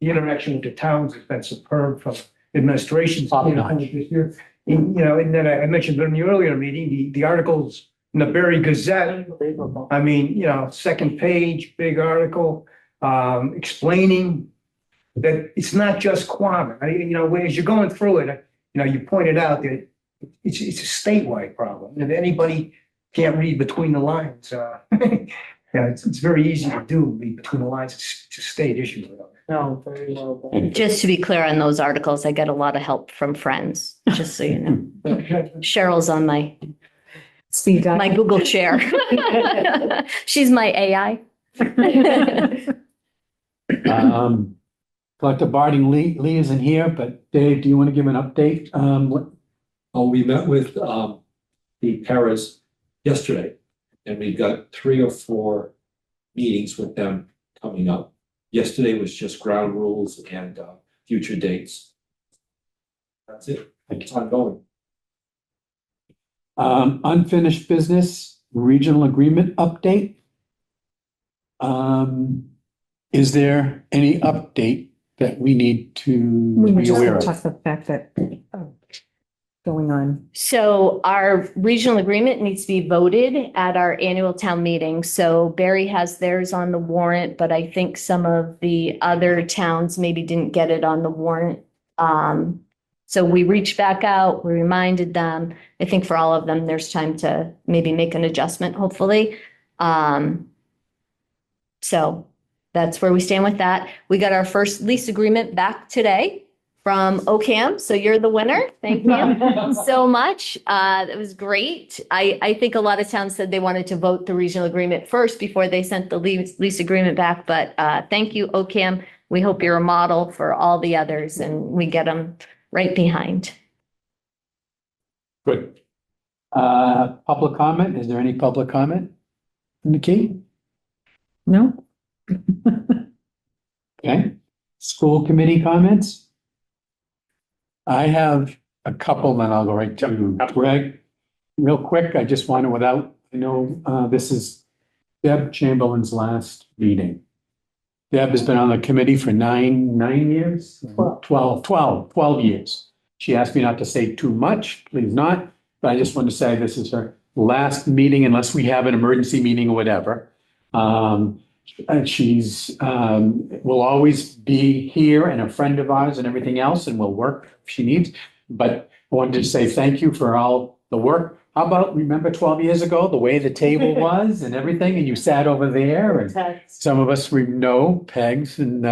The interaction with the towns has been superb from administration. Top notch. This year. And then I mentioned in the earlier meeting, the articles in the Berry Gazette. Unbelievable. I mean, second page, big article, explaining that it's not just Quabbin. As you're going through it, you pointed out that it's a statewide problem, and anybody can't read between the lines. Yeah, it's very easy to do, read between the lines. It's a state issue. No, very well done. Just to be clear on those articles, I get a lot of help from friends, just so you know. Cheryl's on my Speed dial. my Google share. She's my AI. Collective bargaining, Lee isn't here, but Dave, do you want to give an update? We met with the paras yesterday, and we've got 3 or 4 meetings with them coming up. Yesterday was just ground rules and future dates. That's it. It's ongoing. Unfinished business, regional agreement update. Is there any update that we need to We be just aware talked of? the fact that going on. So our regional agreement needs to be voted at our annual town meeting. So Barry has theirs on the warrant, but I think some of the other towns maybe didn't get it on the warrant. So we reached back out, we reminded them. I think for all of them, there's time to maybe make an adjustment, hopefully. So that's where we stand with that. We got our first lease agreement back today from OCAM. So you're the winner. Thank you so much. It was great. I think a lot of towns said they wanted to vote the regional agreement first before they sent the lease agreement back. But thank you, OCAM. We hope you're a model for all the others and we get them right behind. Good. Public comment? Is there any public comment? Nikki? No? Okay. School committee comments? I have a couple, then I'll go right to Greg. Real quick, I just want to, I know this is Deb Chamberlain's last meeting. Deb has been on the committee for nine years? 12 years. She asked me not to say too much, please not, but I just want to say this is her last meeting unless we have an emergency meeting or whatever. And she's will always be here and a friend of ours and everything else and will work if she needs. But I wanted to say thank you for all the work. How about, remember 12 years ago, the way the table was and everything, and you sat over there and some of us know Pegs and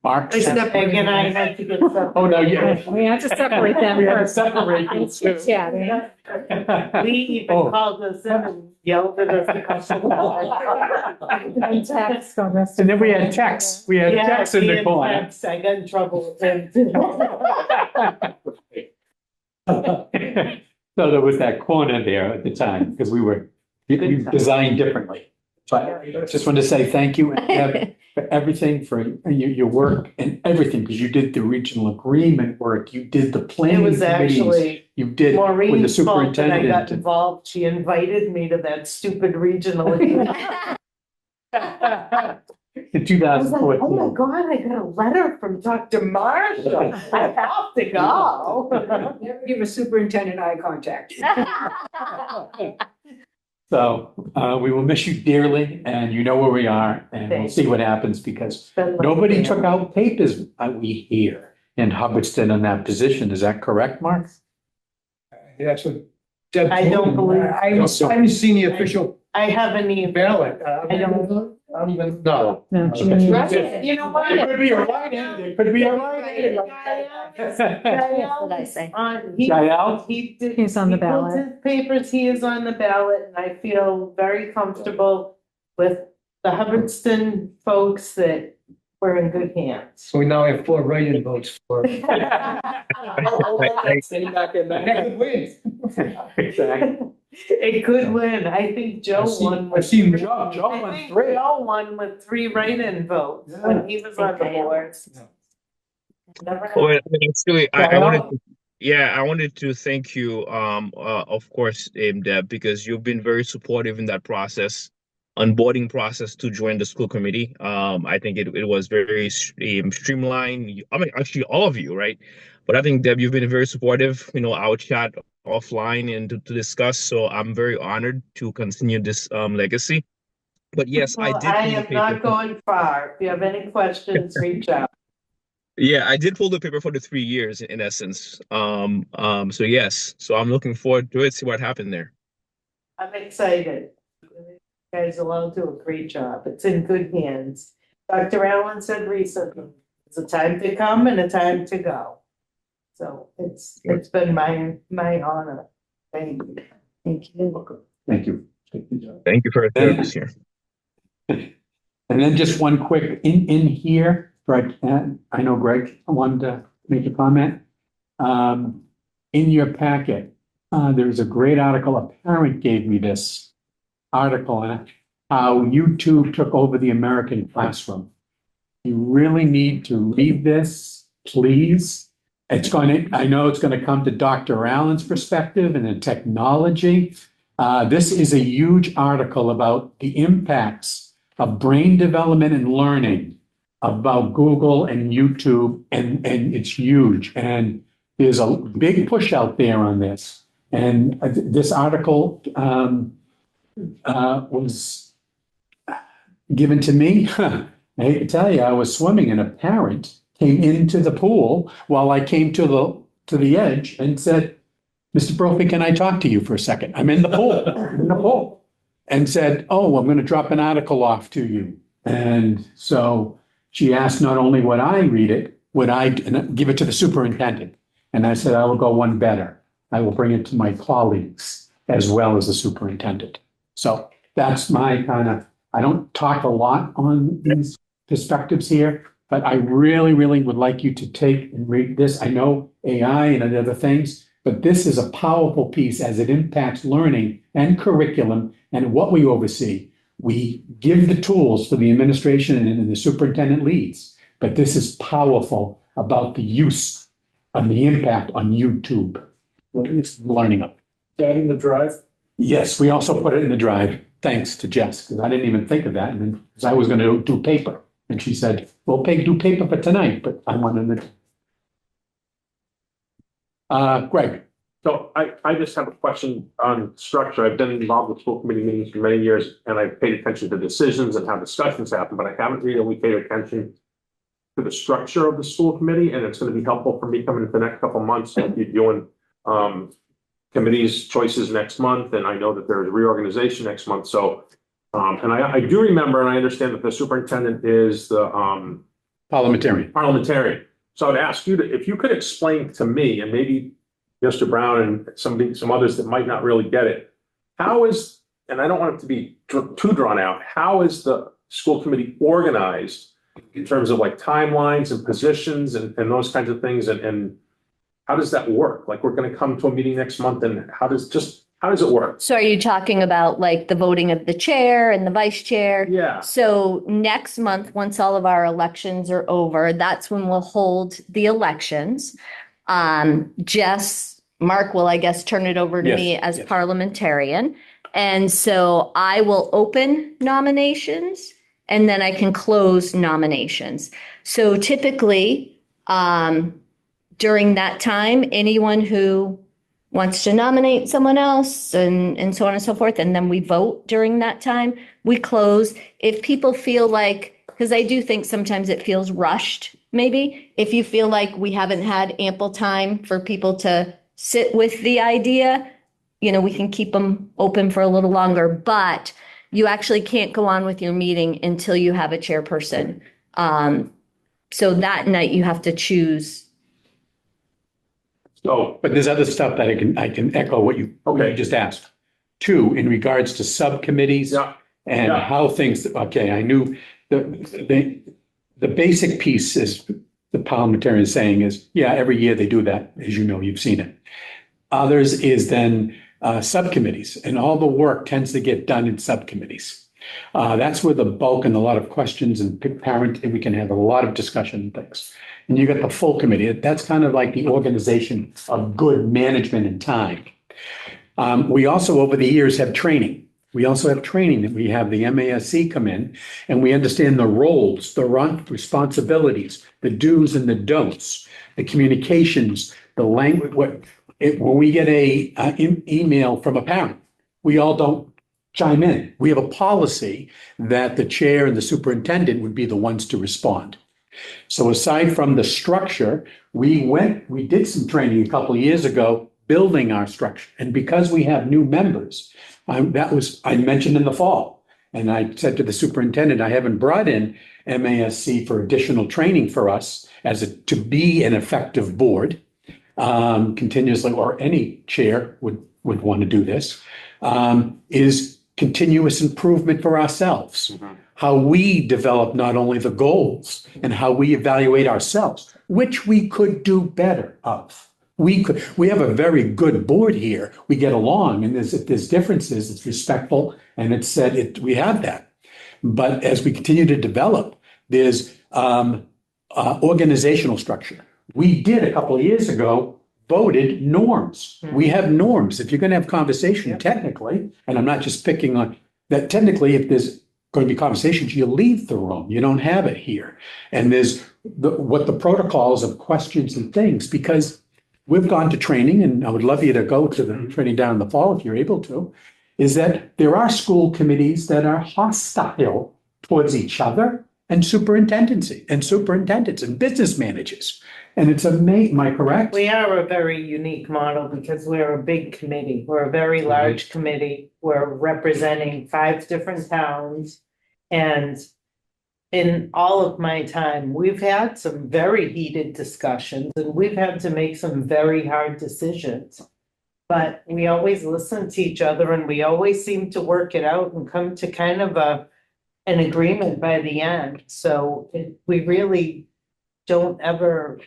Mark. I stepped Peg and I had to get separate. Oh, no, yeah. We had to separate them. We had to separate them too. Yeah. We even called us in and yelled at us a couple of times. And then we had texts. We had texts in the corner. I got in trouble with him too. So there was that corner there at the time because we designed differently. But I just wanted to say thank you and Deb, for everything, for your work and everything, because you did the regional agreement work, you did the It planning was committees, actually you did with the Maureen's fault that I got superintendent. involved. She invited me to that stupid regional. In I was like, oh my 2014. God, I got a letter from Dr. Marshall. I have to go. Never give a superintendent eye contact. So we will miss you dearly and you know where we are and we'll see what happens because nobody took out papers, we hear, in Hubbardston on that position. Is that correct, Mark? That's what Deb. I don't believe. I haven't seen the official I haven't even. ballot. I don't. No. No. You know what? It could be a write-in. It could be a write-in. That's what I say. Jael? He did. He's on the he pulled ballot. his papers, he is on the ballot, and I feel very comfortable with the Hubbardston folks that we're in good hands. So we now have 4 write-in votes for. Sitting back in That could win. Exactly. It could win. I think Joe won with. I've seen Joe I won think 3. Joe won with 3 write-in votes when he was on the board. Never Well, happened. I mean, actually, I wanted to, yeah, I wanted to thank you, of course, Deb, because you've been very supportive in that process, onboarding process to join the school committee. I think it was very streamlined. I mean, actually, all of you, right? But I think, Deb, you've been very supportive. I'll chat offline and to discuss. So I'm very honored to continue this legacy. But yes, I Well, did. I pull the am paper not for- going far. If you have any questions, reach out. Yeah, I did pull the paper for the 3 years in essence. So yes, so I'm looking forward to it. See what happened there. I'm excited. You guys will all do a great job. It's in good hands. Dr. Allen said recently, it's a time to come and a time to go. So it's been my honor. Thank you. Thank you. Thank you. Thank you for your service here. And then just one quick, in here, Greg, I know Greg wanted to make a comment. In your packet, there's a great article, a parent gave me this article on how YouTube took over the American classroom. You really need to read this, please. I know it's going to come to Dr. Allen's perspective and the technology. This is a huge article about the impacts of brain development and learning about Google and YouTube, and it's huge. And there's a big push out there on this. And this article was given to me. I hate to tell you, I was swimming and a parent came into the pool while I came to the edge and said, Mr. Brophy, can I talk to you for a second? I'm in the pool. And said, oh, I'm going to drop an article off to you. And so she asked not only would I read it, would I give it to the superintendent? And I said, I will go one better. I will bring it to my colleagues as well as the superintendent. So that's my kind of, I don't talk a lot on these perspectives here, but I really, really would like you to take and read this. I know AI and other things, but this is a powerful piece as it impacts learning and curriculum and what we oversee. We give the tools for the administration and the superintendent leads, but this is powerful about the use and the impact on YouTube. It's learning of. That in the drive? Yes, we also put it in the drive, thanks to Jess, because I didn't even think of that. And then, because I was going to do paper. And she said, we'll do paper for tonight, but I wanted to. Greg. So I just have a question on structure. I've been involved with school committee meetings for many years, and I've paid attention to decisions and how discussions happen, but I haven't really paid attention to the structure of the school committee, and it's going to be helpful for me coming into the next couple of months. You're doing committees choices next month, and I know that there's reorganization next month. So, and I do remember, and I understand that the superintendent is the parliamentarian. So I'd ask you to, if you could explain to me, and maybe Mr. Brown and some others that might not really get it, how is, and I don't want it to be too drawn out, how is the school committee organized in terms of like timelines and positions and those kinds of things, and how does that work? Like, we're going to come to a meeting next month, and how does it work? So are you talking about like the voting of the chair and the vice chair? Yeah. So next month, once all of our elections are over, that's when we'll hold the elections. Mark will, I guess, turn it over to me as parliamentarian. And so I will open nominations and then I can close nominations. So typically, during that time, anyone who wants to nominate someone else and so on and so forth, and then we vote during that time, we close. If people feel like, because I do think sometimes it feels rushed, maybe, if you feel like we haven't had ample time for people to sit with the idea, we can keep them open for a little longer, but you actually can't go on with your meeting until you have a chairperson. So that night you have to choose. So, but there's other stuff that I can echo what you just asked. Two, in regards to subcommittees and how things. Okay, I knew the basic piece is the parliamentarian saying is, every year they do that. As you know, you've seen it. Others is then subcommittees, and all the work tends to get done in subcommittees. That's where the bulk and a lot of questions and parent, and we can have a lot of discussion and things. And you got the full committee. That's kind of like the organization of good management and time. We also, over the years, have training. We also have training that we have the MASC come in, and we understand the roles, the responsibilities, the do's and the don'ts, the communications, the language. When we get an email from a parent, we all don't chime in. We have a policy that the chair and the superintendent would be the ones to respond. So aside from the structure, we did some training a couple of years ago, building our structure. And because we have new members, I mentioned in the fall, and I said to the superintendent, I haven't brought in MASC for additional training for us to be an effective board. Continuously, or any chair would want to do this, is continuous improvement for ourselves. Mm-hmm. How we develop not only the goals and how we evaluate ourselves, which we could do better of. We have a very good board here. We get along, and if there's differences, it's respectful, and it's said we have that. But as we continue to develop, there's organizational structure. We did a couple of years ago voted norms. We have norms. If you're going to have conversation, technically, and I'm not just picking on that, technically, if there's going to be conversations, you leave the room. You don't have it here. And there's what the protocols of questions and things, because we've gone to training, and I would love you to go to the training down in the fall if you're able to, is that there are school committees that are hostile towards each other and superintendents and business managers. And it's amazing, am I correct? We are a very unique model because we're a big committee. We're a very large committee. We're representing 5 different towns. And in all of my time, we've had some very heated discussions and we've had to make some very hard decisions. But we always listen to each other and we always seem to work it out and come to kind of an agreement by the end. So we really don't ever,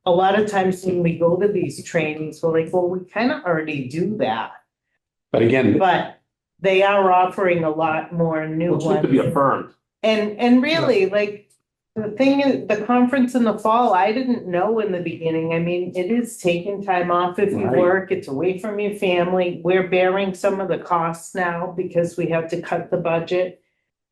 a lot of times when we go to these trainings, we're like, well, we kind of already do that. But again, But they are offering a lot more new Well, it's good to be ones. affirmed. And really, like, the thing is, the conference in the fall, I didn't know in the beginning. I mean, it is taking time off if you Right. work, it's away from your family. We're bearing some of the costs now because we have to cut the budget.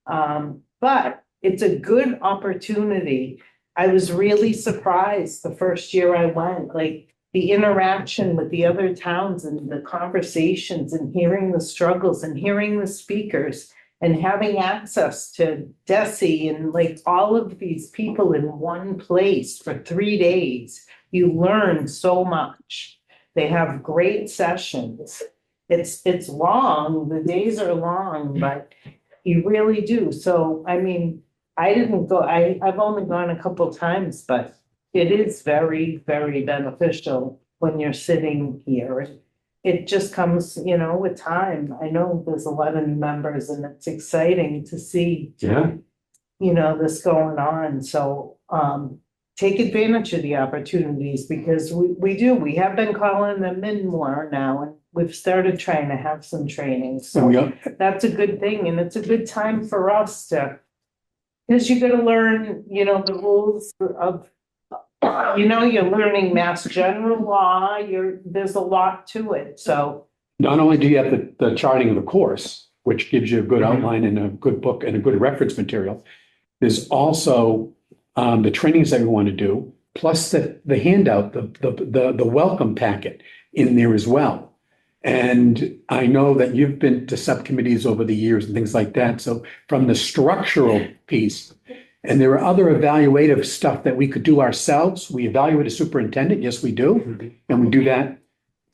But it's a good opportunity. I was really surprised the first year I went, like, the interaction with the other towns and the conversations and hearing the struggles and hearing the speakers. And having access to Desi and like all of these people in one place for 3 days, you learn so much. They have great sessions. It's long, the days are long, but you really do. So, I mean, I didn't go, I've only gone a couple times, but it is very, very beneficial when you're sitting here. It just comes, with time. I know there's a lot of new members and it's exciting to see, yeah, this going on. So, take advantage of the opportunities because we have been calling them in more now and we've started trying to have some trainings. and we So that's a good thing and it's a good time for us to, because you're gonna learn, the rules of you're learning mass general law, there's a lot to it, so. not only do you have the charting of the course, which gives you a good outline and a good book and a good reference material, there's also the trainings that we want to do, plus the handout, the welcome packet in there as well. And I know that you've been to subcommittees over the years and things like that. So from the structural piece, and there are other evaluative stuff that we could do ourselves. We evaluate a superintendent, yes, we do. And we do that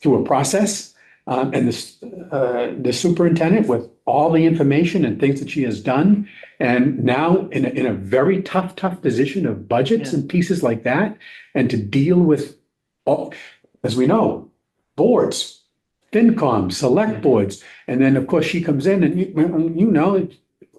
through a process. And the superintendent with all the information and things that she has done. And now in a very tough position of budgets and pieces like that. And to deal with, all, as we know, boards, FinCom, select boards. And then, of course, she comes in and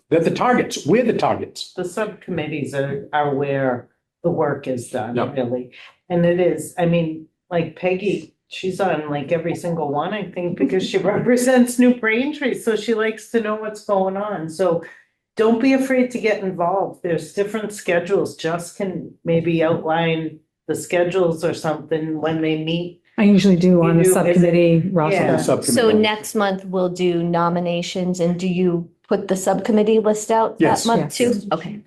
they're the targets. We're the targets. The subcommittees are where the work is done, Yep. really. And it is, I mean, like Peggy, she's on like every single one, I think, because she represents New Braintree, so she likes to know what's going on. So don't be afraid to get involved. There's different schedules. Just can maybe outline the schedules or something when they meet. I usually do on You the do, is it- subcommittee, Ross. Yeah. So next month we'll do nominations and do you put the subcommittee list out Yes. that month too? Yes. Okay.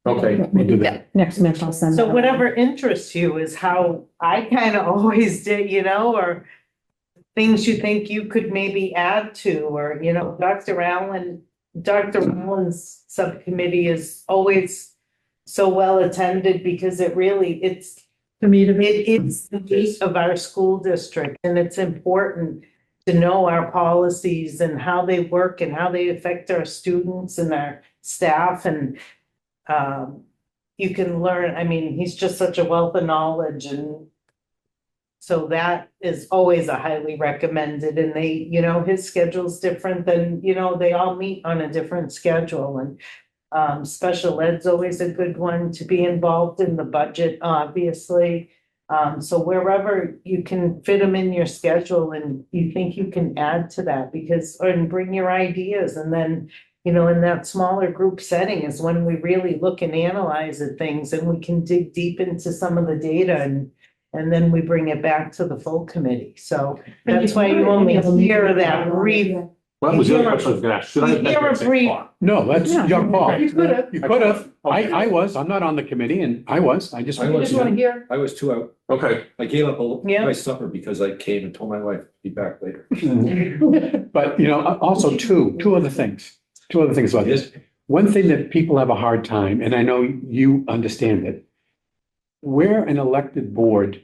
Okay. We'll do that. Next month I'll send. So that out. whatever interests you is how I kind of always did, or things you think you could maybe add to, or, Dr. Allen's subcommittee is always so well attended because it's The meat of it. it's the meat of our school district and it's important to know our policies and how they work and how they affect our students and our staff and you can learn, I mean, he's just such a wealth of knowledge and so that is always a highly recommended and they, his schedule's different than, they all meet on a different schedule and special ed's always a good one to be involved in the budget, obviously. So wherever you can fit them in your schedule and you think you can add to that and bring your ideas and then in that smaller group setting is when we really look and analyze at things and we can dig deep into some of the data and then we bring it back to the full committee. So that's why you only hear that brief. What was the other question I was gonna ask? Should I have You been hear here a at 6 brief- o'clock? No, that's Yeah. your call. You could have. You could have. Okay. I was. I'm not on the committee and I was. I just. I was, hear. I was 2 out. Okay. I gave up Yeah. my supper because I came and told my wife to be back later. But, also two other things about this. One thing that people have a hard time, and I know you understand it. We're an elected board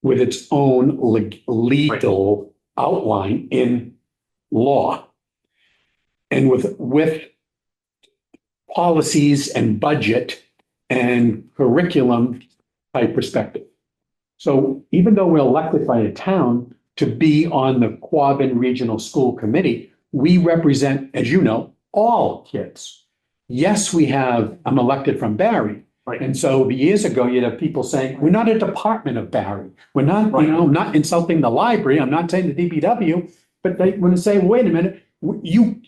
with its own legal outline in law. And with policies and budget and curriculum type perspective. So even though we're elected by a town to be on the Quabbin Regional School Committee, we represent, as you know, all kids. Yes, I'm elected from Barry. Right. And so years ago, you'd have people saying, we're not a department of Barry. We're not, Right. not insulting the library. I'm not saying the DPW, but they want to say, wait a minute, you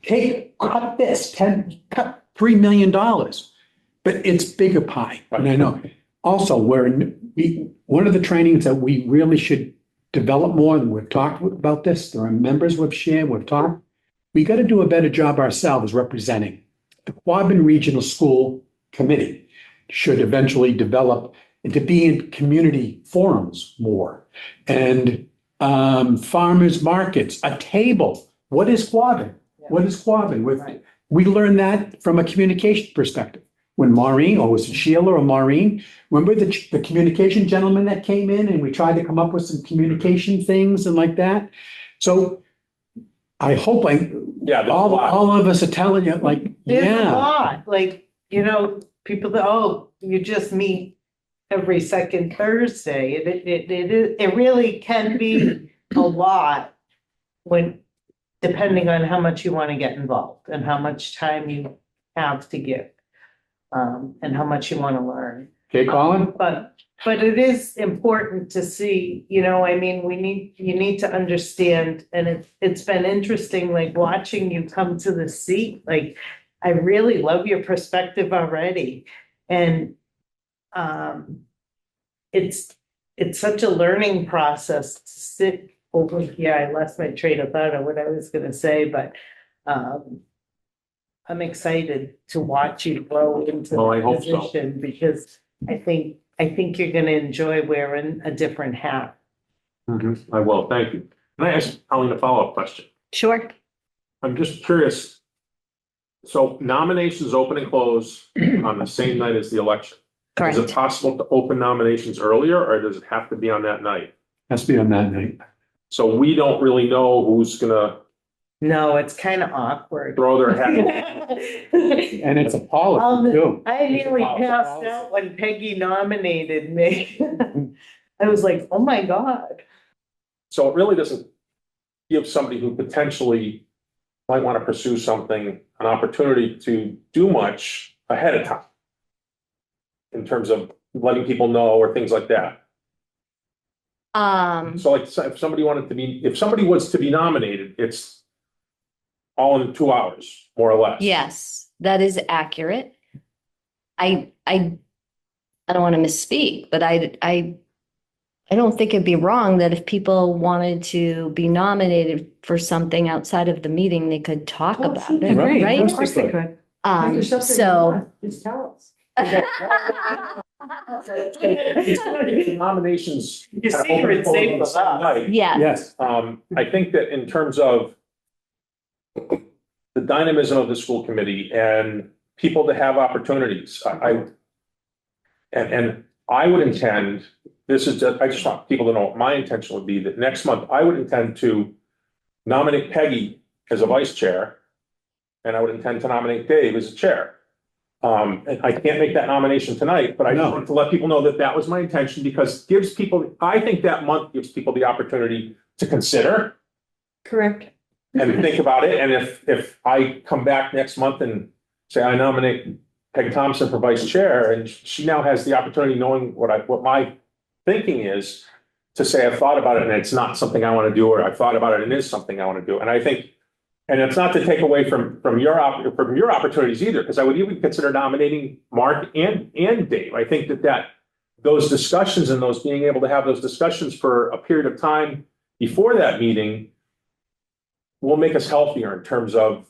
cut cut $3 million, but it's bigger pie. And I know. Also, one of the trainings that we really should develop more, and we've talked about this, there are members we've shared, we've talked, we got to do a better job ourselves representing. The Quabbin Regional School Committee should eventually develop to be in community forums more. And farmers markets, a table. What is Quabbin? What is Quabbin? We learned that from a communication perspective. When Maureen, or was it Sheila or Maureen? Remember the communication gentleman that came in and we tried to come up with some communication things and like that? So I hope all of us are telling you, like, There's a yeah. lot, like, people that, oh, you just meet every second Thursday. It really can be a lot depending on how much you want to get involved and how much time you have to give. And how much you want to learn. Okay, Colin? But it is important to see, you need to understand, and it's been interesting, like watching you come to the seat, like, I really love your perspective already. And it's such a learning process to sit over here. I lost my train of thought of what I was gonna say, but I'm excited to watch you grow into I the hope so. position because I think you're gonna enjoy wearing a different hat. I will, thank you. Can I ask Colleen a follow-up question? Sure. I'm just curious. So nominations open and close on the same night as the election. Correct. Is it possible to open nominations earlier, or does it have to be on that night? Has to be on that night. So we don't really know who's gonna No, it's kind of awkward. throw their hat. And it's a policy too. I nearly passed out when Peggy nominated me. I was like, oh my God. So it really doesn't give somebody who potentially might want to pursue something an opportunity to do much ahead of time in terms of letting people know or things like that. So like if somebody was to be nominated, it's all in 2 hours, more or less. Yes, that is accurate. I don't want to misspeak, but I don't think it'd be wrong that if people wanted to be nominated for something outside of the meeting, they could talk about it, Right. right? Of course they could. So. Just tell us. Nominations. Your kind of open secret's and close safe on the with same us. night. Yeah, Yes. I think that in terms of the dynamism of the school committee and people to have opportunities, and I would intend, I just want people to know what my intention would be, that next month I would intend to nominate Peggy as a vice chair, and I would intend to nominate Dave as a chair. And I can't make that nomination tonight, but I just want to let people know that that was my intention because I think that month gives people the opportunity to consider. Correct. And think about it. And if I come back next month and say I nominate Peggy Thompson for vice chair, and she now has the opportunity, knowing what my thinking is, to say I've thought about it and it's not something I want to do, or I've thought about it and it is something I want to do. And I think, and it's not to take away from your opportunities either, because I would even consider nominating Mark and Dave. I think that those discussions and those being able to have those discussions for a period of time before that meeting will make us healthier in terms of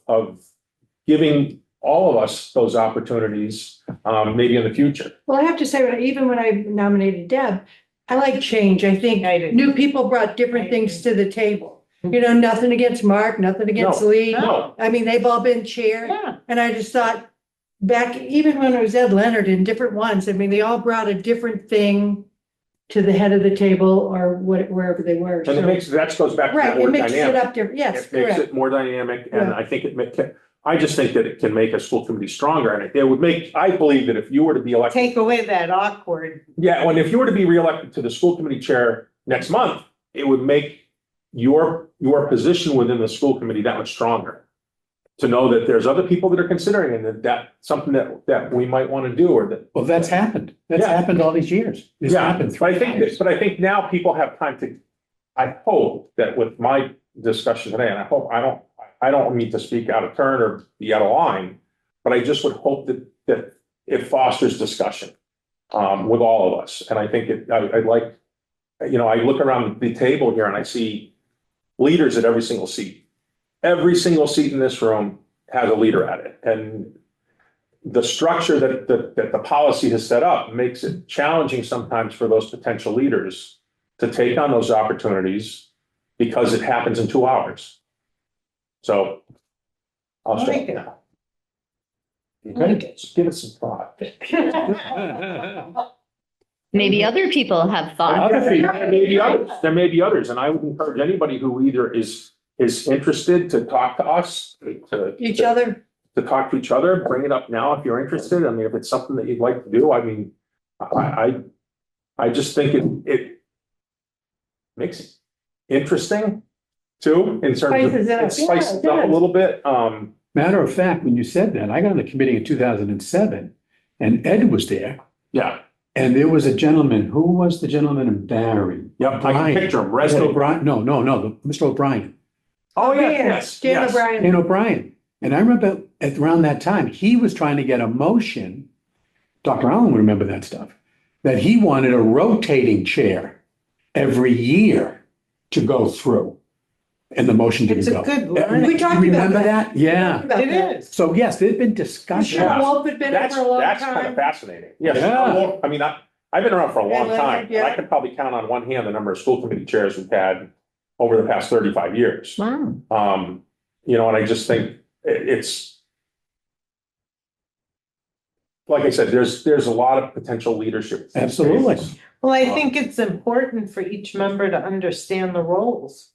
giving all of us those opportunities, maybe in the future. Well, I have to say, even when I nominated Deb, I like change. I think new people brought different things to the table. Nothing against Mark, nothing against Lee. No. I mean, they've all been chair. Yeah. And I just thought back, even when it was Ed Leonard in different ones, I mean, they all brought a different thing to the head of the table or wherever they were. And it makes, that goes back to Right, that it word makes it dynamic. up there, yes, It makes correct. it more dynamic, and Yeah. I think I just think that it can make a school committee stronger, and it would make, I believe that if you were to be elected, Take away that awkward. yeah, when if you were to be reelected to the school committee chair next month, it would make your position within the school committee that much stronger. To know that there's other people that are considering, and that something that we might want to do, or that. Well, that's happened. That's Yeah. happened all these years. It's Yeah, happened but I 3 think, times. but I think now people have time to, I hope that with my discussion today, and I don't mean to speak out of turn or be out of line, but I just would hope that it fosters discussion, with all of us. And I think I like, I look around the table here and I see leaders at every single seat. Every single seat in this room has a leader at it. And the structure that the policy has set up makes it challenging sometimes for those potential leaders to take on those opportunities because it happens in 2 hours. So I'll shut up now. Okay, just give it some thought. Maybe other people have thought. There may be others, and I would encourage anybody who either is interested to talk to us, Each other. to talk to each other, bring it up now if you're interested. I mean, if it's something that you'd like to do, I mean, I just think it makes it interesting too, in terms of, Spices it up. it spices it Yeah, it up a does. little bit. Matter of fact, when you said that, I got on the committee in 2007 and Ed was there. Yeah, And there was a gentleman, who was the gentleman in Barry? yep, I can Brian. picture him, Mr. resident. O'Brien, no, Mr. O'Brien. Oh, yeah, Dan, yes, Dan yes. O'Brien. Dan O'Brien. And I remember around that time, he was trying to get a motion, Dr. Allen would remember that stuff, that he wanted a rotating chair every year to go through. And the motion didn't It's go. a good line. We talked about Remember that. that? Yeah. About It that. is. So yes, there's been discussion. Yeah. Wolf had been there for a long That's kind of time. fascinating. Yes, Yeah. I mean, I've been around for a long Leonard, time, and I yeah. could probably count on one hand the number of school committee chairs we've had over the past 35 years. Wow. And I just think it's, like I said, there's a lot of potential leadership. Absolutely. Well, I think it's important for each member to understand the roles.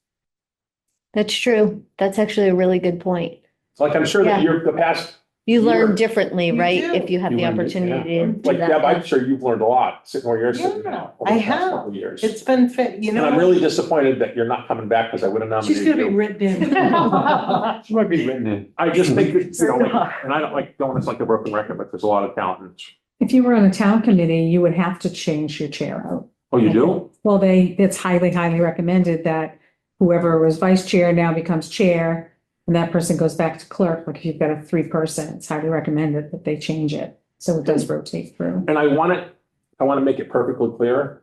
That's true. That's actually a really good point. Like, I'm sure that Yeah. the past, You You learn were- differently, You right? do. If you have You the learn it, opportunity to do like, Deb, I'm that. sure you've learned a lot sitting where you're sitting Yeah, now. over I the past have. couple of years. It's been fit, And I'm really disappointed that you're not coming back because I would have She's nominated gonna be you. written in. She might be written in. I just think, and I don't like going, it's like a broken record, but there's a lot of talent. If you were on a town committee, you would have to change your chair out. Oh, you do? Well, it's highly, highly recommended that whoever was vice chair now becomes chair, and that person goes back to clerk. Like if you've got a 3-person, it's highly recommended that they change it, so it does rotate through. And I want to make it perfectly clear.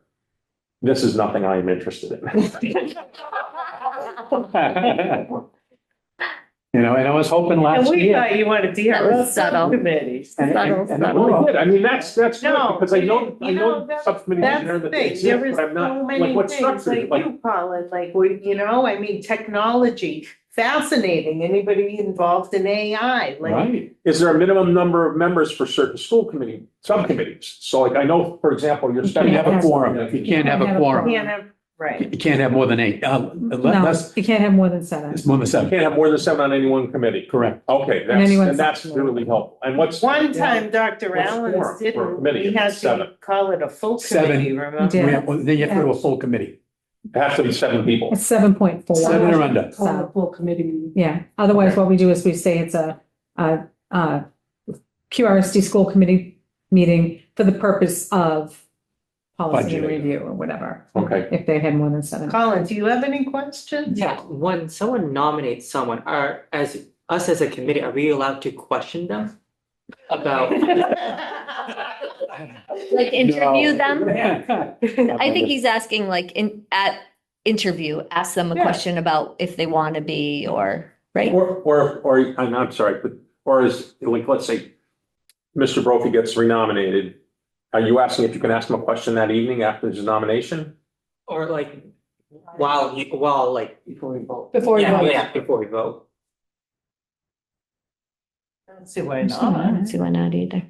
This is nothing I am interested in. And I was hoping And last we year. thought you wanted to hear That was about subtle. subcommittees. And- Subtle, and- subtle. Well, I mean, that's good, No, because I know you know, subcommittees That's there the that they thing, exist, there is but I'm so not, many like, what things structure, like like, you, Colin, like, I mean, technology, fascinating, anybody involved in AI, like. Right. is there a minimum number of members for certain school committee, subcommittees? So like, I know, for example, you're You can't studying. have a quorum. You can't have a quorum. Can't have, right. You can't have more than 8. No, Unless you can't have more than 7. it's more than You 7. can't have more than 7 on any one committee. Correct. Okay, anyone's that's subcommittee. really helpful. And what's? One time, Dr. What's Allen's quorum for a didn't, committee? we had 7. to call it a full 7. committee, We remember? did. Well, then you have to go to a full committee. It has to be 7 people. It's 7.4. 7 or under. Call a full committee meeting. Yeah, otherwise what we do is we say it's a QRSD school committee meeting for the purpose of policy and Budgeting. review or whatever, Okay. if they had more than 7. Colin, do you have any questions? Yeah, when someone nominates someone, as a committee, are we allowed to question them about? Like interview No. them? I think he's asking like at interview, ask them a Yeah. question about if they want to be or, right? Or, I'm sorry, but, or is, like, let's say, Mr. Brophy gets renominated. Are you asking if you can ask him a question that evening after his nomination? Or like, while like. Before we vote. Before we vote. Yeah, before we vote. I don't see why I not. don't see why not either.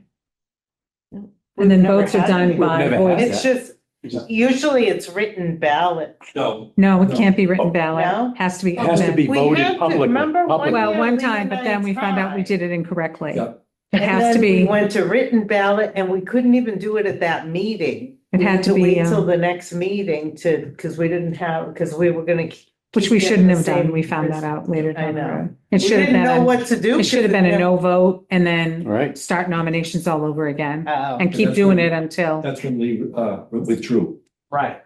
And then Never votes are had done any. by Never had voice. It's just, Usually it's written ballot. No, No, it No. can't be written ballot. No? Has to be. It has to be We voted had to, publicly. remember one publicly. Well, year one we time, went but then we found out we outside. did it incorrectly. Yeah. It And has to then we be, went to written ballot and we couldn't even do it at that meeting. It We had to be, Wait till um, the next meeting because we didn't have, because we were gonna. which keep we getting shouldn't the have done. same We found that res- out later I down the know. road. We It should have didn't know been, what to do. it should have been a no vote and then Right. start nominations all over again Oh, and keep that's doing when- it until. that's when we withdrew. right.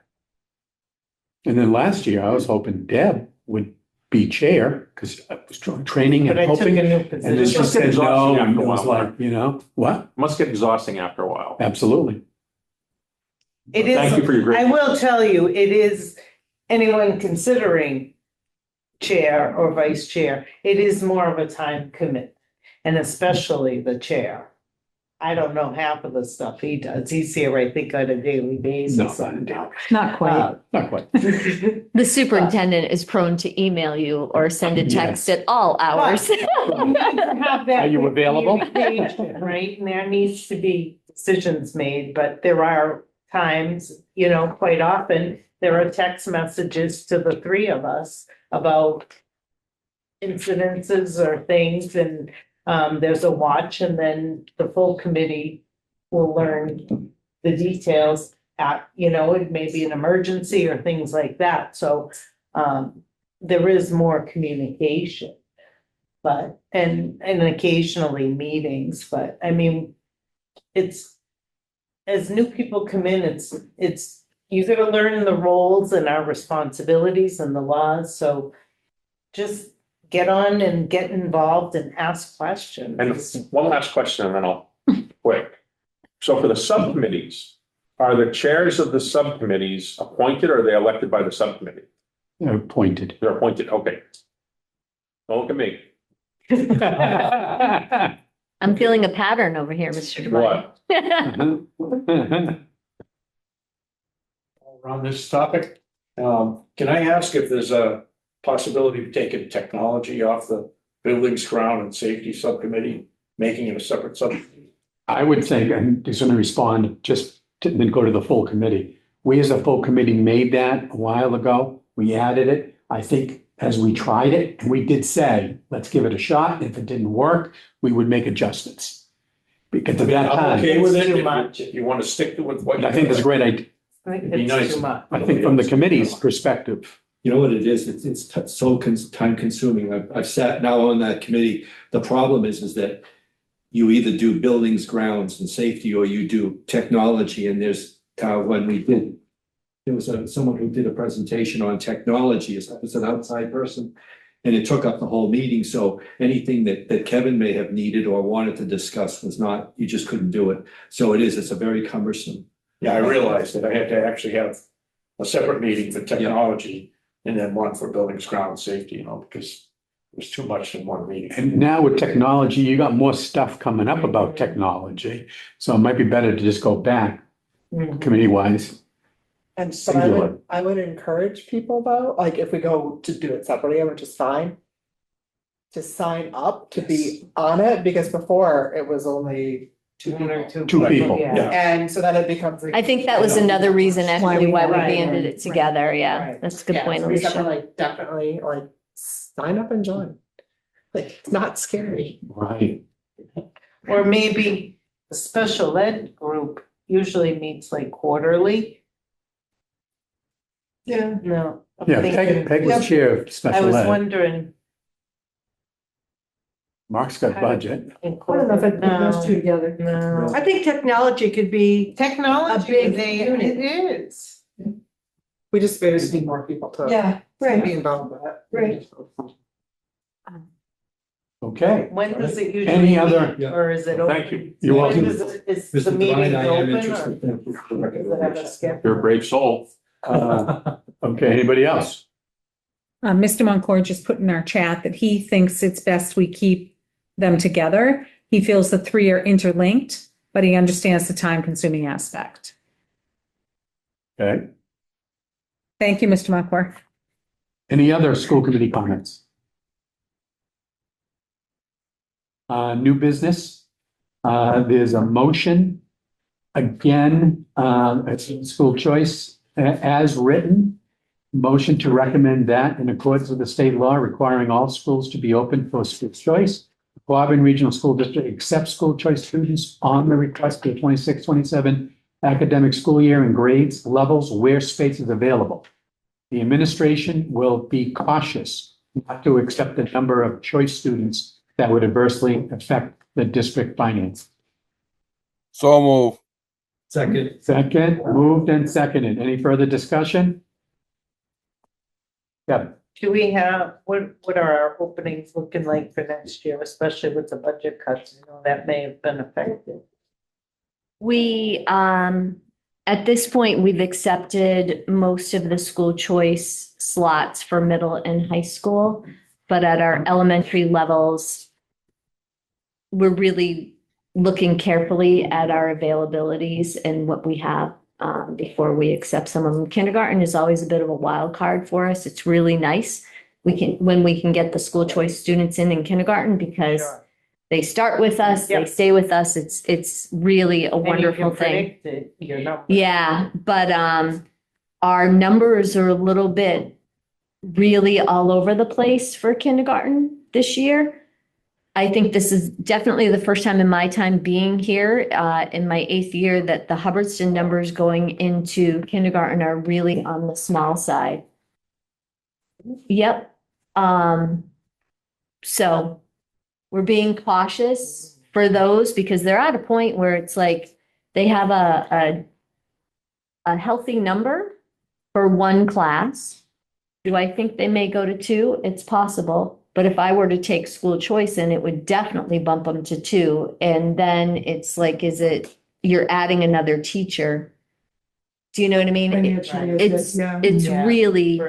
And then last year, I was hoping Deb would be chair because I was training and But I took a hoping. new And then she position. Must get said no, exhausting and after it a was while, like, what? Must get exhausting after a while. Absolutely. It is, Thank you for your great. I will tell you, it is, anyone considering chair or vice chair, it is more of a time commitment. And especially the chair. I don't know half of the stuff he does. He's here, I think, on a daily basis. No, not a daily. Not quite. Not quite. The superintendent is prone to email you or send a text at all hours. Have that Are you available? communication, right, and there needs to be decisions made, but there are times, quite often, there are text messages to the three of us about incidences or things, and there's a watch, and then the full committee will learn the details it may be an emergency or things like that, so there is more communication. But, and occasionally meetings, but I mean, it's, as new people come in, it's, you gotta learn the roles and our responsibilities and the laws, so just get on and get involved and ask questions. And one last question, and then I'll quit. So for the subcommittees, are the chairs of the subcommittees appointed or are they elected by the subcommittee? They're appointed. They're appointed, okay. Don't look at me. I'm feeling a pattern over here, Mr. Devine. What? Around this topic, can I ask if there's a possibility of taking technology off the Buildings, Ground and Safety Subcommittee, making it a separate subcommittee? I would think, and just going to respond, just to then go to the full committee. We as a full committee made that a while ago. We added it. I think as we tried it, and we did say, let's give it a shot. If it didn't work, we would make adjustments. Because at that I'm time, okay with it Too if much. if you want to stick to what. I think that's a great idea. I think Be it's nice. too much. I think from the committee's perspective, You know what it is? It's so time consuming. I've sat now on that committee. The problem is that you either do buildings, grounds and safety, or you do technology. And there's when we did, there was someone who did a presentation on technology as an outside person. And it took up the whole meeting. So anything that Kevin may have needed or wanted to discuss was not, you just couldn't do it. So it's a very cumbersome. Yeah, I realized that I had to actually have a separate meeting for technology and then one for Buildings, Ground and Safety, because it was too much in one meeting. and now with technology, you got more stuff coming up about technology. So it might be better to just go back Mhm. committee wise. And so Singular. I would encourage people though, like if we go to do it separately, which is fine. To sign up to be on it, because before it was only One or two. Two people, Yeah. and so then it becomes. like- I think that was another reason actually why we Right, banded right, it together. Yeah, right. that's a good Yeah, point, so we Alicia. definitely like sign up and join. Like, it's not scary. Right. Or maybe the special ed group usually meets like quarterly. Yeah. No. I'm Yeah, thinking- Peg was chair of I special was ed. wondering. Mark's got budget. I don't know if I put those two together. No. I think technology could be, Technology, A big it unit. is. We just need more people to. yeah, Be right, involved with it. right. Okay. When does it usually? Any other- meet, or is it open? Thank you. You're When welcome. does it- Is the Mr. meeting Devine, I am open or? interested. Thank you for the Does it have a schedule? You're a brave soul. Okay, anybody else? Mr. Moncor just put in our chat that he thinks it's best we keep them together. He feels the three are interlinked, but he understands the time consuming aspect. Okay. Thank you, Mr. Moncor. Any other school committee comments? New business. There's a motion Again, it's school choice as written. Motion to recommend that in accordance with the state law requiring all schools to be open for school choice. Quabbin Regional School District accepts school choice students on the request for the 26-27 academic school year in grades levels where space is available. The administration will be cautious not to accept the number of choice students that would adversely affect the district finance. So move. Second. Second, moved and seconded. Any further discussion? Yeah, Do we have, what are our openings looking like for next year, especially with the budget cuts? You know, that may have been affected. We, at this point, we've accepted most of the school choice slots for middle and high school. But at our elementary levels, we're really looking carefully at our availabilities and what we have before we accept some of them. Kindergarten is always a bit of a wild card for us. It's really nice. When we can get the school choice students in kindergarten because they start with us, they stay with us. It's really a wonderful thing. Yeah, but our numbers are a little bit really all over the place for kindergarten this year. I think this is definitely the first time in my time being here, in my 8th year, that the Hubbardston numbers going into kindergarten are really on the small side. Yep. So we're being cautious for those because they're at a point where it's like they have a healthy number for one class. Do I think they may go to 2? It's possible. But if I were to take school choice in, it would definitely bump them to 2. And then it's like, you're adding another teacher? Do you know what I mean? It's really,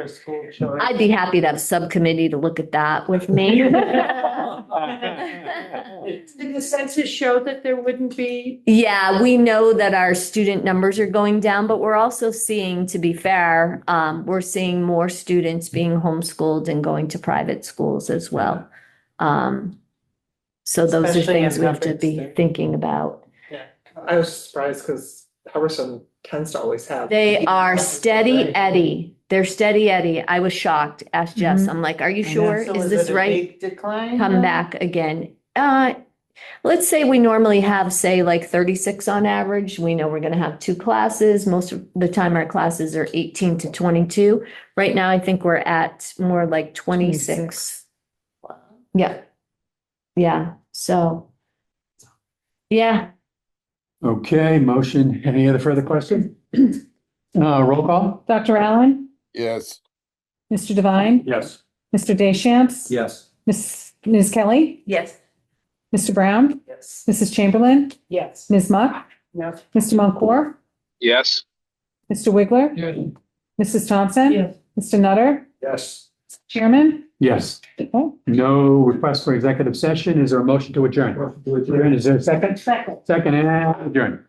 I'd be happy to have a subcommittee to look at that with me. Did the census show that there wouldn't be? Yeah, we know that our student numbers are going down, but we're also seeing, to be fair, we're seeing more students being homeschooled and going to private schools as well. So those are Especially things in we have to be Hubbardston. thinking about. I was surprised because Hubbardston tends to always have. They are steady Eddie. They're steady Eddie. I was shocked. Asked Jess. I'm like, are you sure? So Is is this it a right? big decline? Come now? back again. Let's say we normally have, say, like 36 on average. We know we're going to have 2 classes. Most of the time our classes are 18 to 22. Right now, I think we're at more like 26. Yeah. Yeah. So, yeah. okay, motion. Any other further questions? Roll call? Dr. Allen, Yes. Mr. Devine, Yes. Mr. Deschamps, Yes. Ms. Kelly, Yes. Mr. Brown, Yes. Mrs. Chamberlain, Yes. Ms. Muck, No. Mr. Moncour, Yes. Mr. Wiggler, Mrs. Thompson, Yes. Mr. Nutter, Yes. Chairman. Yes. Okay. No request for executive session. Is there a motion to adjourn? Is there a second? Second. Second and adjourn.